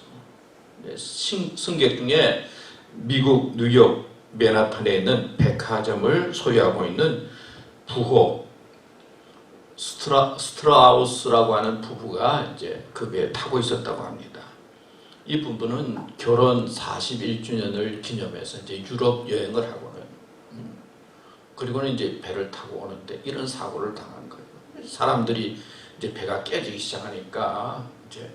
승객 중에 미국 뉴욕 맨하탄에 있는 백화점을 소유하고 있는 부호 스트라우스라고 하는 부부가 이제 그 배에 타고 있었다고 합니다. 이 부부는 결혼 41주년을 기념해서 이제 유럽 여행을 하고는 그리고는 이제 배를 타고 오는데 이런 사고를 당한 거예요. 사람들이 이제 배가 깨지기 시작하니까 이제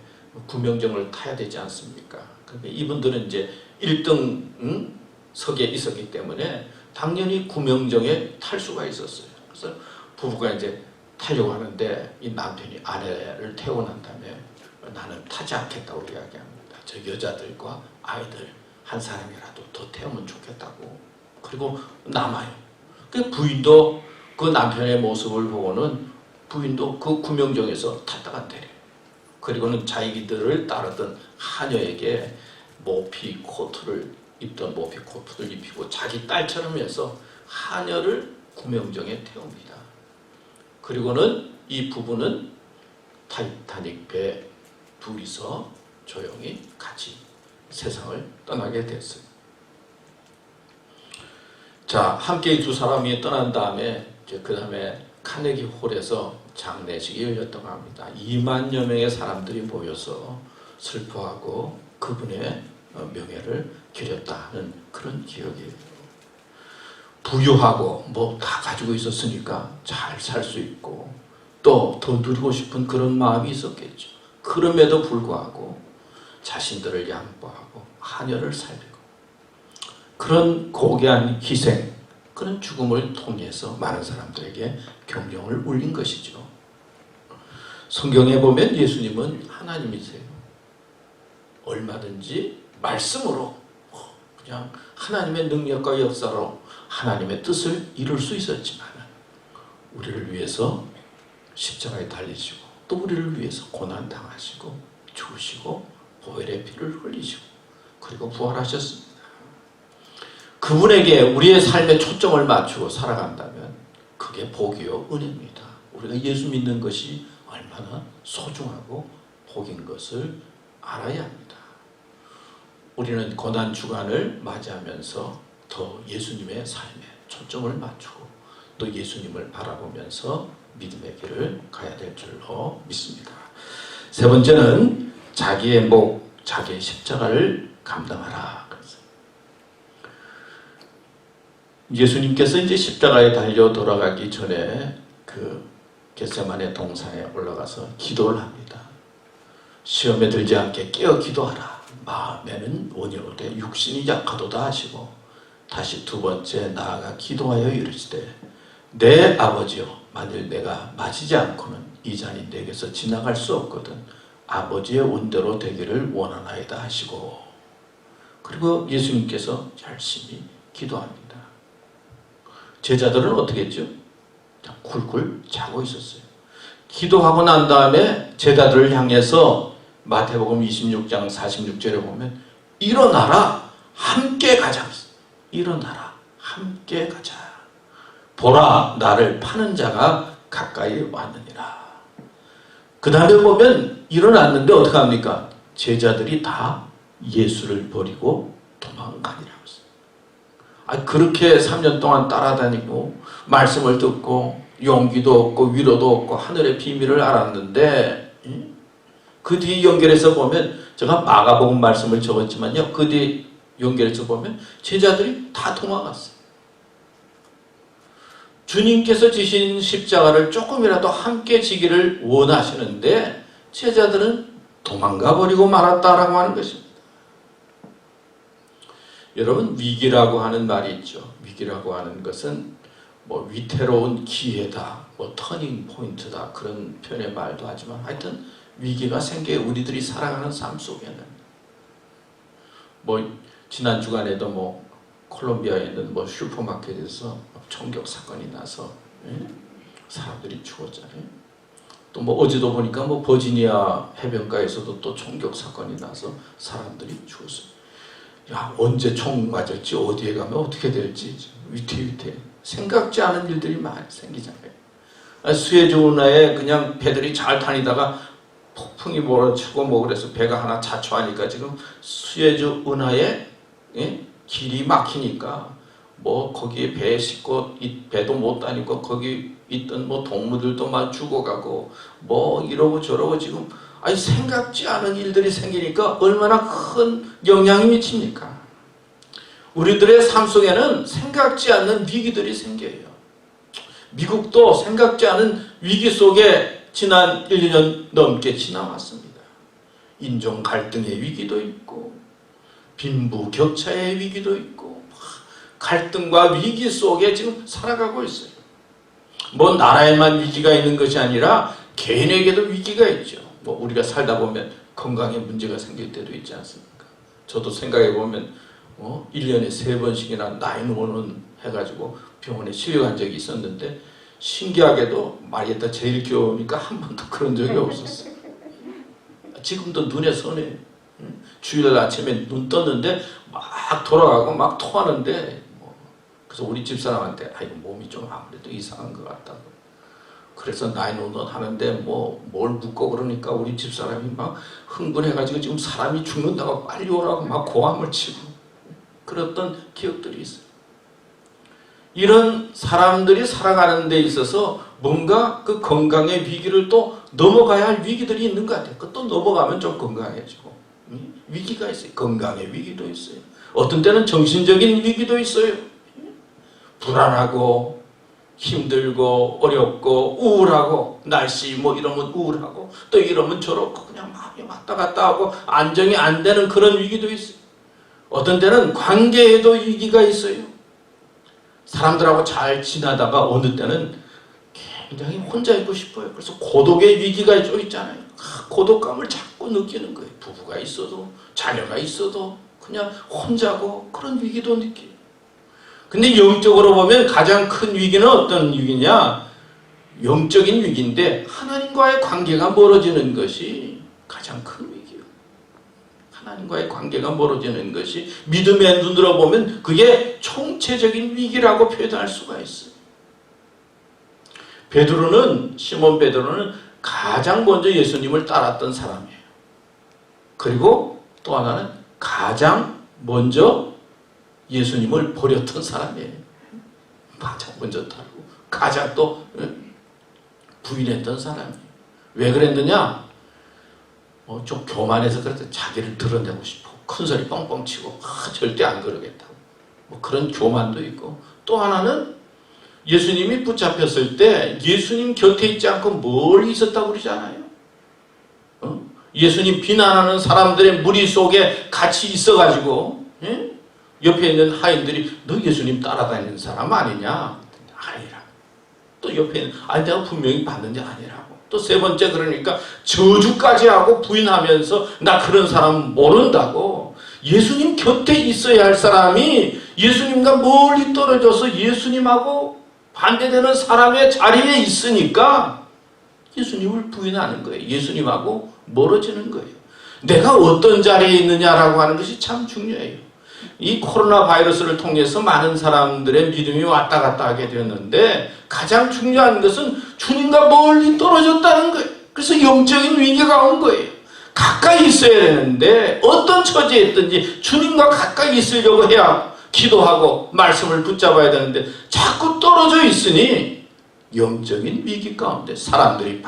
구명정을 타야 되지 않습니까? 그러니까 이분들은 이제 1등 석에 있었기 때문에 당연히 구명정에 탈 수가 있었어요. 그래서 부부가 이제 타려고 하는데 이 남편이 아내를 태우고 난 다음에 나는 타지 않겠다고 이야기합니다. 저 여자들과 아이들 한 사람이라도 더 태우면 좋겠다고. 그리고 남아요. 그 부인도 그 남편의 모습을 보고는 부인도 그 구명정에서 탔다가 내려요. 그리고는 자기들을 따르던 하녀에게 모피 코트를 입던 모피 코트를 입히고 자기 딸처럼 해서 하녀를 구명정에 태웁니다. 그리고는 이 부부는 타이타닉 배 둘이서 조용히 같이 세상을 떠나게 됐어요. 자, 함께 이 두 사람이 떠난 다음에 그 다음에 카네기 홀에서 장례식이 열렸다고 합니다. 2만여 명의 사람들이 모여서 슬퍼하고 그분의 명예를 기렸다는 그런 기억이에요. 부유하고 뭐 다 가지고 있었으니까 잘 살 수 있고 또 더 누리고 싶은 그런 마음이 있었겠죠. 그럼에도 불구하고 자신들을 양보하고 하녀를 살피고 그런 고귀한 희생, 그런 죽음을 통해서 많은 사람들에게 경종을 울린 것이죠. 성경에 보면 예수님은 하나님이세요. 얼마든지 말씀으로 그냥 하나님의 능력과 역사로 하나님의 뜻을 이룰 수 있었지만 우리를 위해서 십자가에 달리시고 또 우리를 위해서 고난당하시고 죽으시고 보혈의 피를 흘리시고 그리고 부활하셨습니다. 그분에게 우리의 삶의 초점을 맞추고 살아간다면 그게 복이요 은혜입니다. 우리가 예수 믿는 것이 얼마나 소중하고 복인 것을 알아야 합니다. 우리는 고난 주간을 맞이하면서 더 예수님의 삶에 초점을 맞추고 또 예수님을 바라보면서 믿음의 길을 가야 될 줄로 믿습니다. 세 번째는 자기의 목, 자기의 십자가를 감당하라. 예수님께서 이제 십자가에 달려 돌아가기 전에 그 겟세마네 동산에 올라가서 기도를 합니다. 시험에 들지 않게 깨어 기도하라. 마음에는 원이로되 육신이 약하도다 하시고 다시 두 번째 나아가 기도하여 이르시되 내 아버지여 만일 내가 마시지 않고는 이 잔이 내게서 지나갈 수 없거든 아버지의 원대로 되기를 원하나이다 하시고 그리고 예수님께서 열심히 기도합니다. 제자들은 어떻게 했죠? 굴굴 자고 있었어요. 기도하고 난 다음에 제자들을 향해서 마태복음 26장 46절에 보면 일어나라 함께 가자. 일어나라 함께 가자. 보라 나를 파는 자가 가까이 왔느니라. 그 다음에 보면 일어났는데 어떻게 합니까? 제자들이 다 예수를 버리고 도망가니라고 했어요. 그렇게 3년 동안 따라다니고 말씀을 듣고 용기도 얻고 위로도 얻고 하늘의 비밀을 알았는데 그 뒤에 연결해서 보면 제가 마가복음 말씀을 적었지만요. 그 뒤에 연결해서 보면 제자들이 다 도망갔어요. 주님께서 지신 십자가를 조금이라도 함께 지기를 원하시는데 제자들은 도망가 버리고 말았다라고 하는 것입니다. 여러분 위기라고 하는 말이 있죠. 위기라고 하는 것은 뭐 위태로운 기회다, 뭐 터닝 포인트다 그런 표현의 말도 하지만 하여튼 위기가 생겨요. 우리들이 살아가는 삶 속에는 뭐 지난 주간에도 뭐 콜롬비아에 있는 뭐 슈퍼마켓에서 총격 사건이 나서 사람들이 죽었잖아요. 또 뭐 어제도 보니까 뭐 버지니아 해변가에서도 또 총격 사건이 나서 사람들이 죽었어요. 야 언제 총 맞을지 어디에 가면 어떻게 될지 위태위태 생각지 않은 일들이 많이 생기잖아요. 수에즈 운하에 그냥 배들이 잘 다니다가 폭풍이 몰아치고 뭐 그래서 배가 하나 자초하니까 지금 수에즈 운하에 길이 막히니까 뭐 거기에 배 싣고 배도 못 다니고 거기 있던 뭐 동물들도 막 죽어가고 뭐 이러고 저러고 지금 생각지 않은 일들이 생기니까 얼마나 큰 영향이 미칩니까? 우리들의 삶 속에는 생각지 않는 위기들이 생겨요. 미국도 생각지 않은 위기 속에 지난 1, 2년 넘게 지나왔습니다. 인종 갈등의 위기도 있고 빈부격차의 위기도 있고 갈등과 위기 속에 지금 살아가고 있어요. 뭐 나라에만 위기가 있는 것이 아니라 개인에게도 위기가 있죠. 뭐 우리가 살다 보면 건강에 문제가 생길 때도 있지 않습니까? 저도 생각해 보면 1년에 3번씩이나 911 해가지고 병원에 실려간 적이 있었는데 신기하게도 마리에타 제일 귀여우니까 한 번도 그런 적이 없었어요. 지금도 눈에 선해요. 주일 아침에 눈 떴는데 막 돌아가고 막 토하는데 그래서 우리 집사람한테 몸이 좀 아무래도 이상한 것 같다고. 그래서 911 하는데 뭘 묻고 그러니까 우리 집사람이 막 흥분해가지고 지금 사람이 죽는다고 빨리 오라고 막 고함을 치고 그랬던 기억들이 있어요. 이런 사람들이 살아가는 데 있어서 뭔가 그 건강의 위기를 또 넘어가야 할 위기들이 있는 것 같아요. 또 넘어가면 좀 건강해지고 위기가 있어요. 건강의 위기도 있어요. 어떤 때는 정신적인 위기도 있어요. 불안하고 힘들고 어렵고 우울하고 날씨 뭐 이러면 우울하고 또 이러면 저렇고 그냥 마음이 왔다 갔다 하고 안정이 안 되는 그런 위기도 있어요. 어떤 때는 관계에도 위기가 있어요. 사람들하고 잘 지나다가 어느 때는 굉장히 혼자 있고 싶어요. 그래서 고독의 위기가 좀 있잖아요. 고독감을 자꾸 느끼는 거예요. 부부가 있어도 자녀가 있어도 그냥 혼자고 그런 위기도 느껴요. 근데 영적으로 보면 가장 큰 위기는 어떤 위기냐? 영적인 위기인데 하나님과의 관계가 멀어지는 것이 가장 큰 위기예요. 하나님과의 관계가 멀어지는 것이 믿음의 눈으로 보면 그게 총체적인 위기라고 표현할 수가 있어요. 시몬 베드로는 가장 먼저 예수님을 따랐던 사람이에요. 그리고 또 하나는 가장 먼저 예수님을 버렸던 사람이에요. 가장 먼저 따르고 가장 또 부인했던 사람이에요. 왜 그랬느냐? 좀 교만해서 그랬더 자기를 드러내고 싶어. 큰소리 뻥뻥 치고 절대 안 그러겠다고. 뭐 그런 교만도 있고, 또 하나는 예수님이 붙잡혔을 때 예수님 곁에 있지 않고 멀리 있었다고 그러잖아요. 예수님 비난하는 사람들의 무리 속에 같이 있어가지고 옆에 있는 하인들이 너 예수님 따라다니는 사람 아니냐? 아니라. 또 옆에 있는 내가 분명히 봤는데 아니라고. 또 세 번째 그러니까 저주까지 하고 부인하면서 나 그런 사람 모른다고. 예수님 곁에 있어야 할 사람이 예수님과 멀리 떨어져서 예수님하고 반대되는 사람의 자리에 있으니까 예수님을 부인하는 거예요. 예수님하고 멀어지는 거예요. 내가 어떤 자리에 있느냐라고 하는 것이 참 중요해요. 이 코로나 바이러스를 통해서 많은 사람들의 믿음이 왔다 갔다 하게 되었는데 가장 중요한 것은 주님과 멀리 떨어졌다는 거예요. 그래서 영적인 위기가 온 거예요. 가까이 있어야 되는데 어떤 처지에 있든지 주님과 가까이 있으려고 해야 기도하고 말씀을 붙잡아야 되는데 자꾸 떨어져 있으니 영적인 위기 가운데 사람들이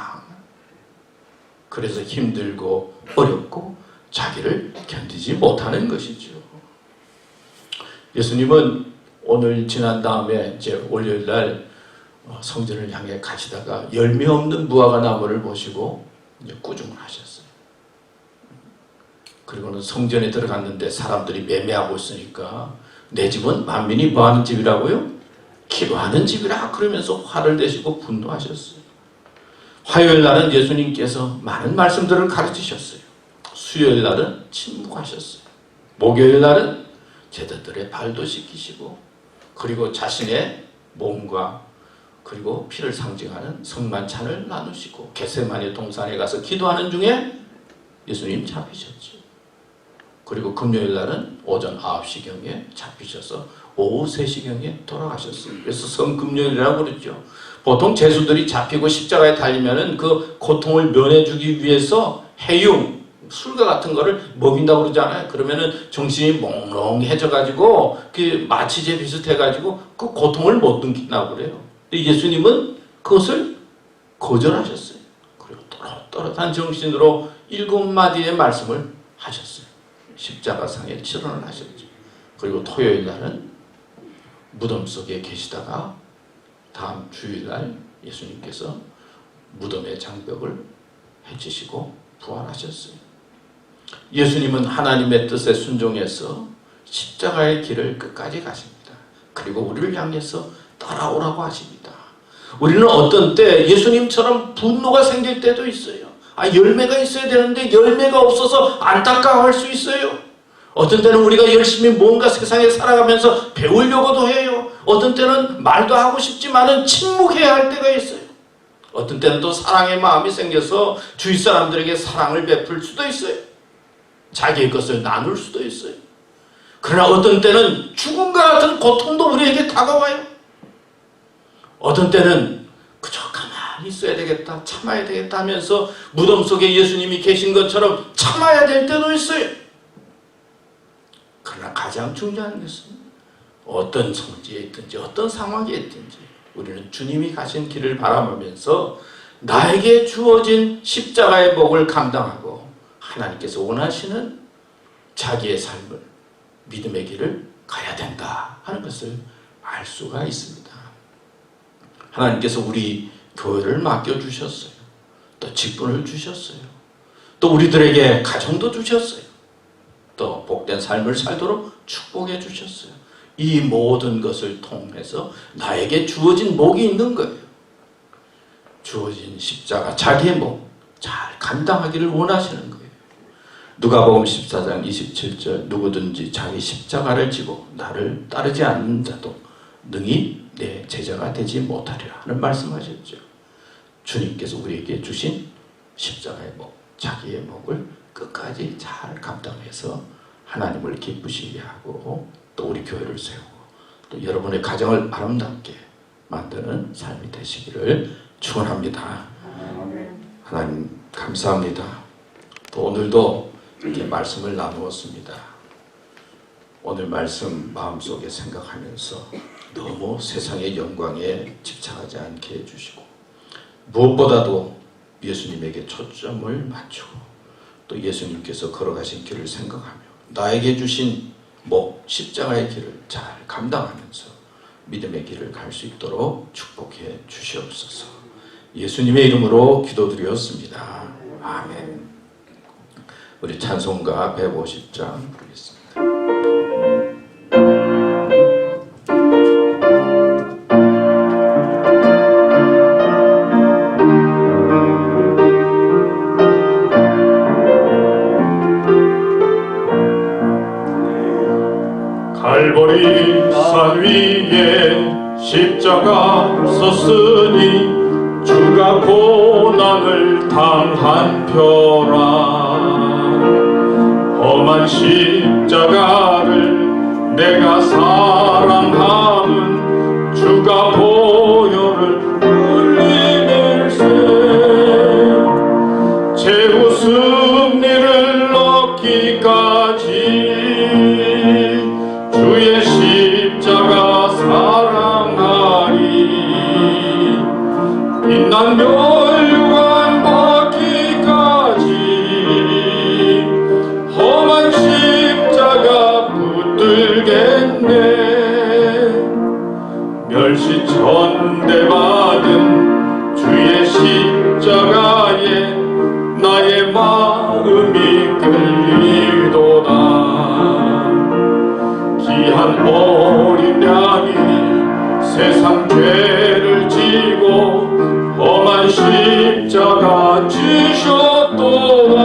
그래서 힘들고 어렵고 자기를 견디지 못하는 것이죠. 예수님은 오늘 지난 다음에 이제 월요일날 성전을 향해 가시다가 열매 없는 무화과 나무를 보시고 이제 꾸중을 하셨어요. 그리고는 성전에 들어갔는데 사람들이 매매하고 있으니까 내 집은 만민이 뭐하는 집이라고요? 기도하는 집이라 그러면서 화를 내시고 분노하셨어요. 화요일 날은 예수님께서 많은 말씀들을 가르치셨어요. 수요일 날은 침묵하셨어요. 목요일 날은 제자들의 발도 씻기시고 그리고 자신의 몸과 그리고 피를 상징하는 성만찬을 나누시고 겟세마네 동산에 가서 기도하는 중에 예수님 잡히셨죠. 그리고 금요일 날은 오전 9시경에 잡히셔서 오후 3시경에 돌아가셨어요. 그래서 성금요일이라고 그러죠. 보통 죄수들이 잡히고 십자가에 달리면은 그 고통을 면해주기 위해서 해융, 술과 같은 거를 먹인다고 그러잖아요. 그러면은 정신이 몽롱해져가지고 그 마취제 비슷해가지고 그 고통을 못 느낀다고 그래요. 근데 예수님은 그것을 거절하셨어요. 그리고 또렷한 정신으로 7마디의 말씀을 하셨어요. 십자가상에 출원을 하셨죠. 그리고 토요일 날은 무덤 속에 계시다가 다음 주일날 예수님께서 무덤의 장벽을 해치시고 부활하셨어요. 예수님은 하나님의 뜻에 순종해서 십자가의 길을 끝까지 가십니다. 그리고 우리를 향해서 따라오라고 하십니다. 우리는 어떤 때 예수님처럼 분노가 생길 때도 있어요. 열매가 있어야 되는데 열매가 없어서 안타까워할 수 있어요. 어떤 때는 우리가 열심히 뭔가 세상에 살아가면서 배우려고도 해요. 어떤 때는 말도 하고 싶지만은 침묵해야 할 때가 있어요. 어떤 때는 또 사랑의 마음이 생겨서 주위 사람들에게 사랑을 베풀 수도 있어요. 자기의 것을 나눌 수도 있어요. 그러나 어떤 때는 죽음과 같은 고통도 우리에게 다가와요. 어떤 때는 그저 가만히 있어야 되겠다, 참아야 되겠다 하면서 무덤 속에 예수님이 계신 것처럼 참아야 될 때도 있어요. 그러나 가장 중요한 것은 어떤 성지에 있든지 어떤 상황에 있든지 우리는 주님이 가신 길을 바라보면서 나에게 주어진 십자가의 몫을 감당하고 하나님께서 원하시는 자기의 삶을 믿음의 길을 가야 된다 하는 것을 알 수가 있습니다. 하나님께서 우리 교회를 맡겨주셨어요. 또 직분을 주셨어요. 또 우리들에게 가정도 주셨어요. 또 복된 삶을 살도록 축복해 주셨어요. 이 모든 것을 통해서 나에게 주어진 몫이 있는 거예요. 주어진 십자가, 자기의 몫 잘 감당하기를 원하시는 거예요. 누가복음 14장 27절 누구든지 자기 십자가를 지고 나를 따르지 않는 자도 능히 내 제자가 되지 못하리라 하는 말씀하셨죠. 주님께서 우리에게 주신 십자가의 몫, 자기의 몫을 끝까지 잘 감당해서 하나님을 기쁘시게 하고 또 우리 교회를 세우고 또 여러분의 가정을 아름답게 만드는 삶이 되시기를 축원합니다. 하나님 감사합니다. 또 오늘도 이렇게 말씀을 나누었습니다. 오늘 말씀 마음속에 생각하면서 너무 세상의 영광에 집착하지 않게 해주시고 무엇보다도 예수님에게 초점을 맞추고 또 예수님께서 걸어가신 길을 생각하며 나에게 주신 십자가의 길을 잘 감당하면서 믿음의 길을 갈 수 있도록 축복해 주시옵소서. 예수님의 이름으로 기도드렸습니다. 아멘. 우리 찬송가 150장 부르겠습니다. 갈보리 산 위에 십자가 섰으니 주가 고난을 당한 표라. 험한 십자가를 내가 사랑함은 주가 보혈을 흘리밀세. 최후 승리를 얻기까지 주의 십자가 사랑하리. 빛난 멸류관 받기까지 험한 십자가 붙들겠네. 멸시 천대받은 주의 십자가에 나의 마음이 끌리도다. 귀한 어린 양이 세상 죄를 지고 험한 십자가 지셨도다.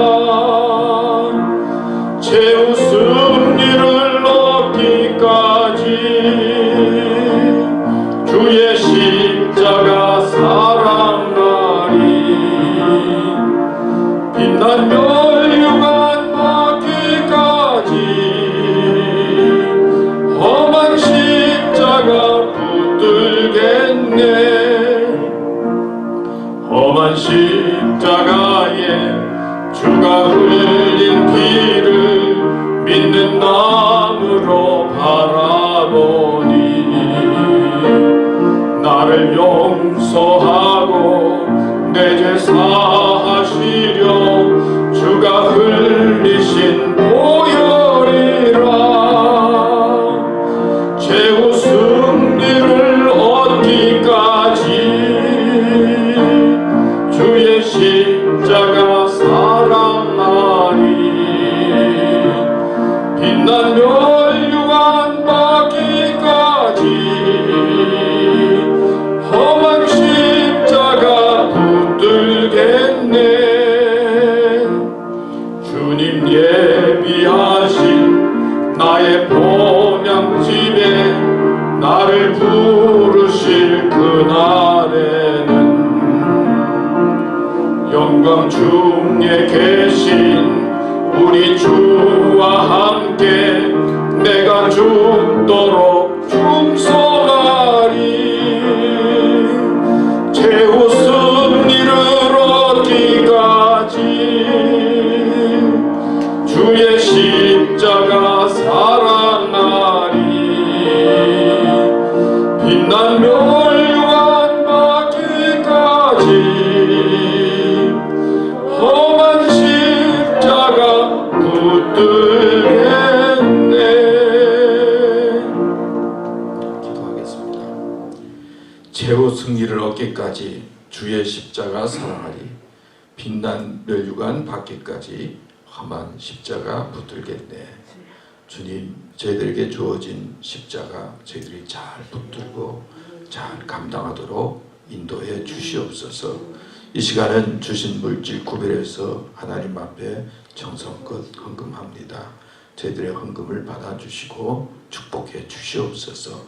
최후 승리를 얻기까지 주의 십자가 사랑하리. 빛난 멸류관 받기까지 험한 십자가 붙들겠네. 험한 십자가에 주가 흘린 피를 믿는 마음으로 바라보니 나를 용서하고 내 죄 사하시려 주가 흘리신 보혈이라. 최후 승리를 얻기까지 주의 십자가 사랑하리. 빛난 멸류관 받기까지 험한 십자가 붙들겠네. 주님 예비하신 나의 본향집에 나를 부르실 그날에는 영광 중에 계신 우리 주와 함께 내가 죽도록 충성하리. 최후 승리를 얻기까지 주의 십자가 사랑하리. 빛난 멸류관 받기까지 험한 십자가 붙들겠네. 기도하겠습니다. 최후 승리를 얻기까지 주의 십자가 사랑하리. 빛난 멸류관 받기까지 험한 십자가 붙들겠네. 주님, 저희들에게 주어진 십자가 저희들이 잘 붙들고 잘 감당하도록 인도해 주시옵소서. 이 시간은 주신 물질 구별해서 하나님 앞에 정성껏 헌금합니다. 저희들의 헌금을 받아주시고 축복해 주시옵소서.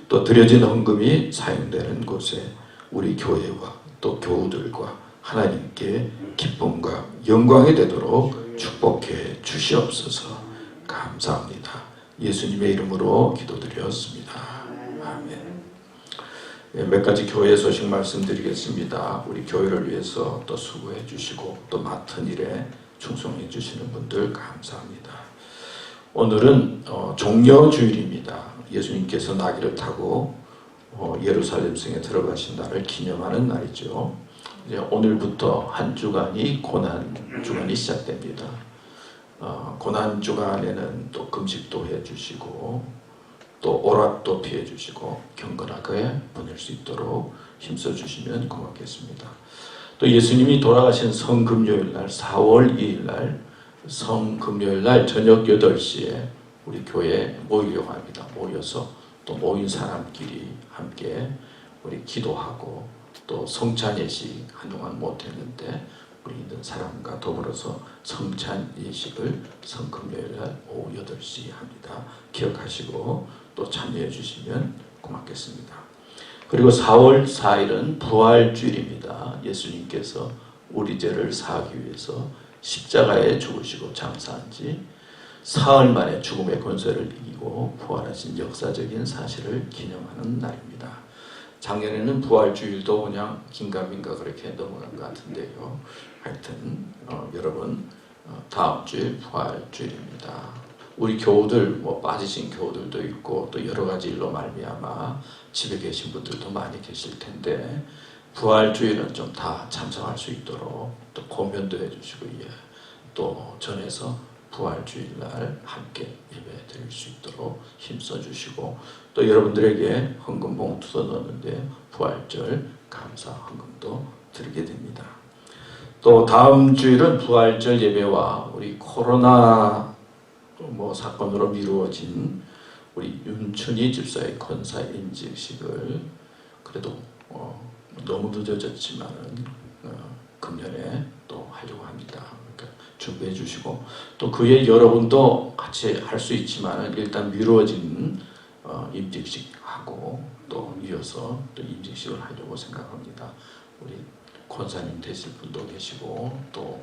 또 드려진 헌금이 사용되는 곳에 우리 교회와 또 교우들과 하나님께 기쁨과 영광이 되도록 축복해 주시옵소서. 감사합니다. 예수님의 이름으로 기도드렸습니다. 아멘. 몇 가지 교회 소식 말씀드리겠습니다. 우리 교회를 위해서 또 수고해 주시고 또 맡은 일에 충성해 주시는 분들 감사합니다. 오늘은 종려주일입니다. 예수님께서 나귀를 타고 예루살렘 성에 들어가신 날을 기념하는 날이죠. 이제 오늘부터 한 주간이 고난 주간이 시작됩니다. 고난 주간에는 또 금식도 해주시고 또 오락도 피해 주시고 경건하게 보낼 수 있도록 힘써 주시면 고맙겠습니다. 또 예수님이 돌아가신 성금요일 날 4월 2일 날 성금요일 날 저녁 8시에 우리 교회에 모이려고 합니다. 모여서 또 모인 사람끼리 함께 우리 기도하고 또 성찬 예식 한동안 못했는데 우리 있는 사람과 더불어서 성찬 예식을 성금요일 날 오후 8시 합니다. 기억하시고 또 참여해 주시면 고맙겠습니다. 그리고 4월 4일은 부활주일입니다. 예수님께서 우리 죄를 사하기 위해서 십자가에 죽으시고 장사한 지 사흘 만에 죽음의 권세를 이기고 부활하신 역사적인 사실을 기념하는 날입니다. 작년에는 부활주일도 그냥 긴가민가 그렇게 넘어간 것 같은데요. 하여튼 여러분 다음 주일 부활주일입니다. 우리 교우들 빠지신 교우들도 있고 또 여러 가지 일로 말미암아 집에 계신 분들도 많이 계실 텐데 부활주일은 좀 다 참석할 수 있도록 또 고면도 해주시고 또 전해서 부활주일 날 함께 예배 드릴 수 있도록 힘써 주시고 또 여러분들에게 헌금 봉투도 넣었는데 부활절 감사 헌금도 드리게 됩니다. 또 다음 주일은 부활절 예배와 우리 코로나 사건으로 미루어진 우리 윤춘희 집사의 권사 임직식을 그래도 너무 늦어졌지만은 금년에 또 하려고 합니다. 그러니까 준비해 주시고 또 그에 여러분도 같이 할 수 있지만은 일단 미루어진 임직식하고 또 이어서 또 임직식을 하려고 생각합니다. 우리 권사님 되실 분도 계시고 또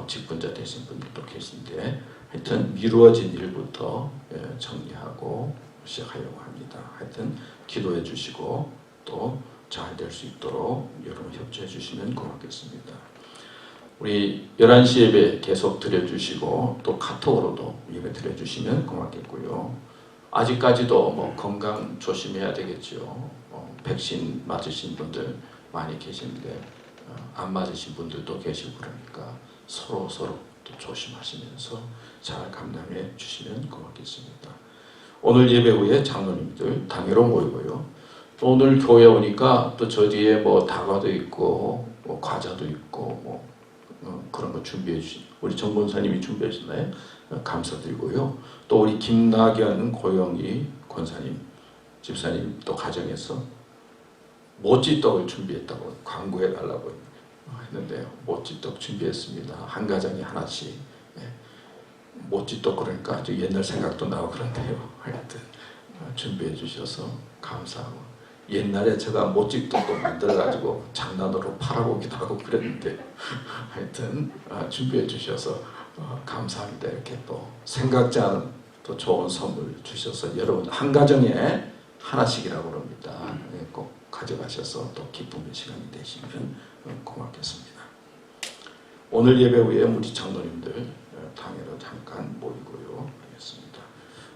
직분자 되신 분들도 계신데 하여튼 미루어진 일부터 정리하고 시작하려고 합니다. 하여튼 기도해 주시고 또 잘 될 수 있도록 여러분 협조해 주시면 고맙겠습니다. 우리 11시 예배 계속 드려주시고 또 카톡으로도 예배 드려주시면 고맙겠고요. 아직까지도 건강 조심해야 되겠죠. 백신 맞으신 분들 많이 계신데 안 맞으신 분들도 계시고 그러니까 서로 또 조심하시면서 잘 감당해 주시면 고맙겠습니다. 오늘 예배 후에 장로님들 당회로 모이고요. 또 오늘 교회 오니까 또 저 뒤에 다과도 있고 과자도 있고 그런 거 준비해 주신 우리 정 권사님이 준비해 주셨나요? 감사드리고요. 또 우리 김낙연 고영희 권사님 집사님 또 가정에서 모찌떡을 준비했다고 광고해 달라고 했는데요. 모찌떡 준비했습니다. 한 가정에 하나씩. 모찌떡 그러니까 아주 옛날 생각도 나고 그런데요. 하여튼 준비해 주셔서 감사하고 옛날에 제가 모찌떡도 만들어 가지고 장난으로 팔아보기도 하고 그랬는데 하여튼 준비해 주셔서 감사합니다. 이렇게 또 생각지 않은 또 좋은 선물 주셔서 여러분 한 가정에 하나씩이라고 그럽니다. 꼭 가져가셔서 또 기쁨의 시간이 되시면 고맙겠습니다. 오늘 예배 후에 우리 장로님들 당회로 잠깐 모이고요 하겠습니다.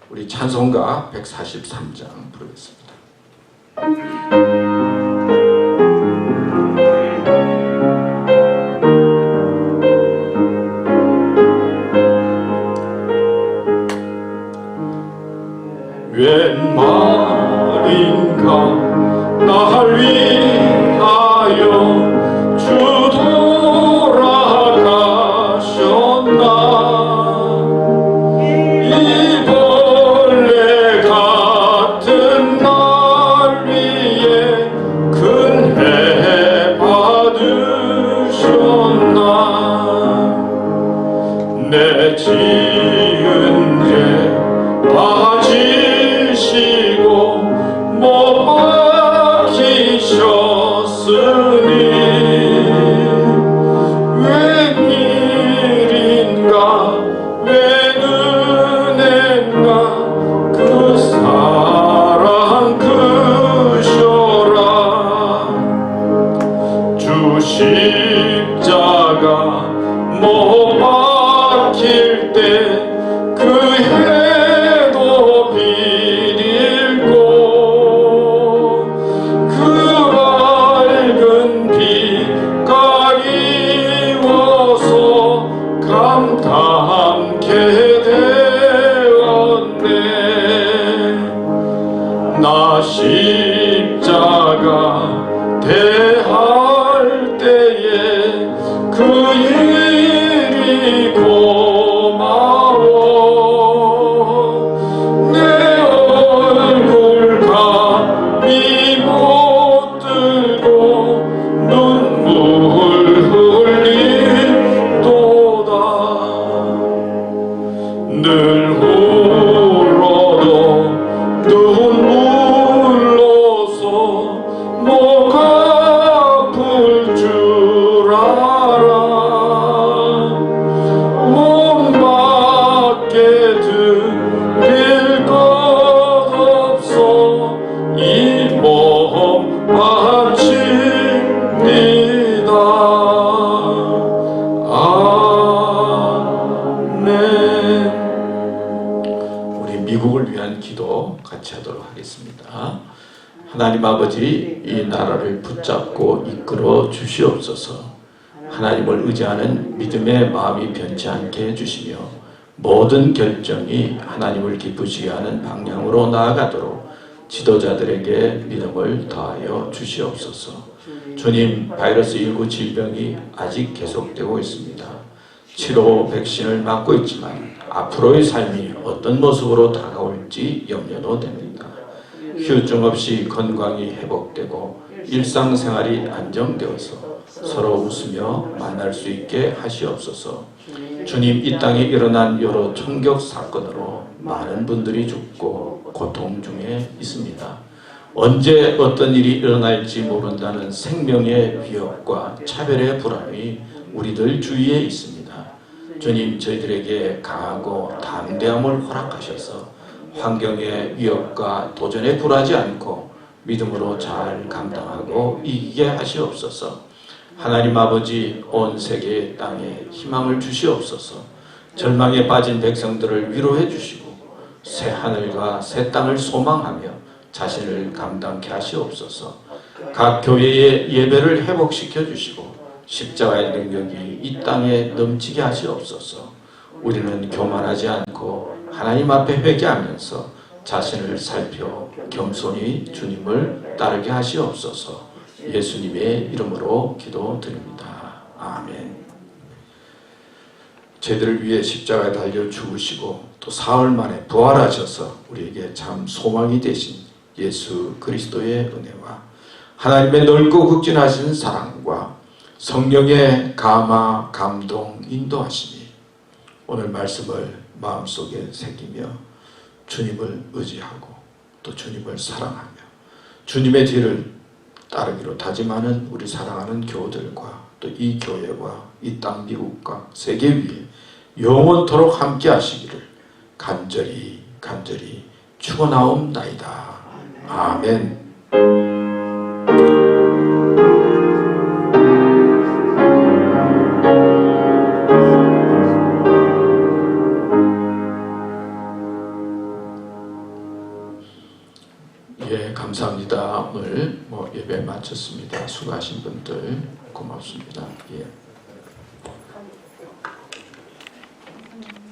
우리 찬송가 143장 부르겠습니다. 웬 말인가 날 위하여 주 돌아가셨나 이 벌레 같은 날 위에 큰 해 받으셨나 내 지은 죄 지시고 못 박히셨으니 웬일인가 웬 은혜인가 그 사랑 크셔라 십자가 대할 때에 그 일이 고마워. 내 얼굴 감히 못 들고 눈물 흘리도다. 늘 울어도 눈물로서 목 아플 줄 알아. 몸 밖에 드릴 것 없어 이 몸 바칩니다. 아멘. 우리 미국을 위한 기도 같이 하도록 하겠습니다. 하나님 아버지, 이 나라를 붙잡고 이끌어 주시옵소서. 하나님을 의지하는 믿음의 마음이 변치 않게 해주시며 모든 결정이 하나님을 기쁘시게 하는 방향으로 나아가도록 지도자들에게 믿음을 더하여 주시옵소서. 주님, 바이러스19 질병이 아직 계속되고 있습니다. 치료 백신을 맞고 있지만 앞으로의 삶이 어떤 모습으로 다가올지 염려도 됩니다. 후유증 없이 건강이 회복되고 일상생활이 안정되어서 서로 웃으며 만날 수 있게 하시옵소서. 주님, 이 땅에 일어난 여러 총격 사건으로 많은 분들이 죽고 고통 중에 있습니다. 언제 어떤 일이 일어날지 모른다는 생명의 위협과 차별의 불안이 우리들 주위에 있습니다. 주님, 저희들에게 강하고 담대함을 허락하셔서 환경의 위협과 도전에 굴하지 않고 믿음으로 잘 감당하고 이기게 하시옵소서. 하나님 아버지, 온 세계의 땅에 희망을 주시옵소서. 절망에 빠진 백성들을 위로해 주시고 새 하늘과 새 땅을 소망하며 자신을 감당케 하시옵소서. 각 교회의 예배를 회복시켜 주시고 십자가의 능력이 이 땅에 넘치게 하시옵소서. 우리는 교만하지 않고 하나님 앞에 회개하면서 자신을 살펴 겸손히 주님을 따르게 하시옵소서. 예수님의 이름으로 기도드립니다. 아멘. 저희들을 위해 십자가에 달려 죽으시고 또 사흘 만에 부활하셔서 우리에게 참 소망이 되신 예수 그리스도의 은혜와 하나님의 넓고 극진하신 사랑과 성령의 감화, 감동, 인도하심이 오늘 말씀을 마음속에 새기며 주님을 의지하고 또 주님을 사랑하며 주님의 뒤를 따르기로 다짐하는 우리 사랑하는 교우들과 또 이 교회와 이 땅 미국과 세계 위에 영원토록 함께 하시기를 간절히 축원하옵나이다. 아멘. 예, 감사합니다. 오늘 예배 마쳤습니다. 수고하신 분들 고맙습니다. 예.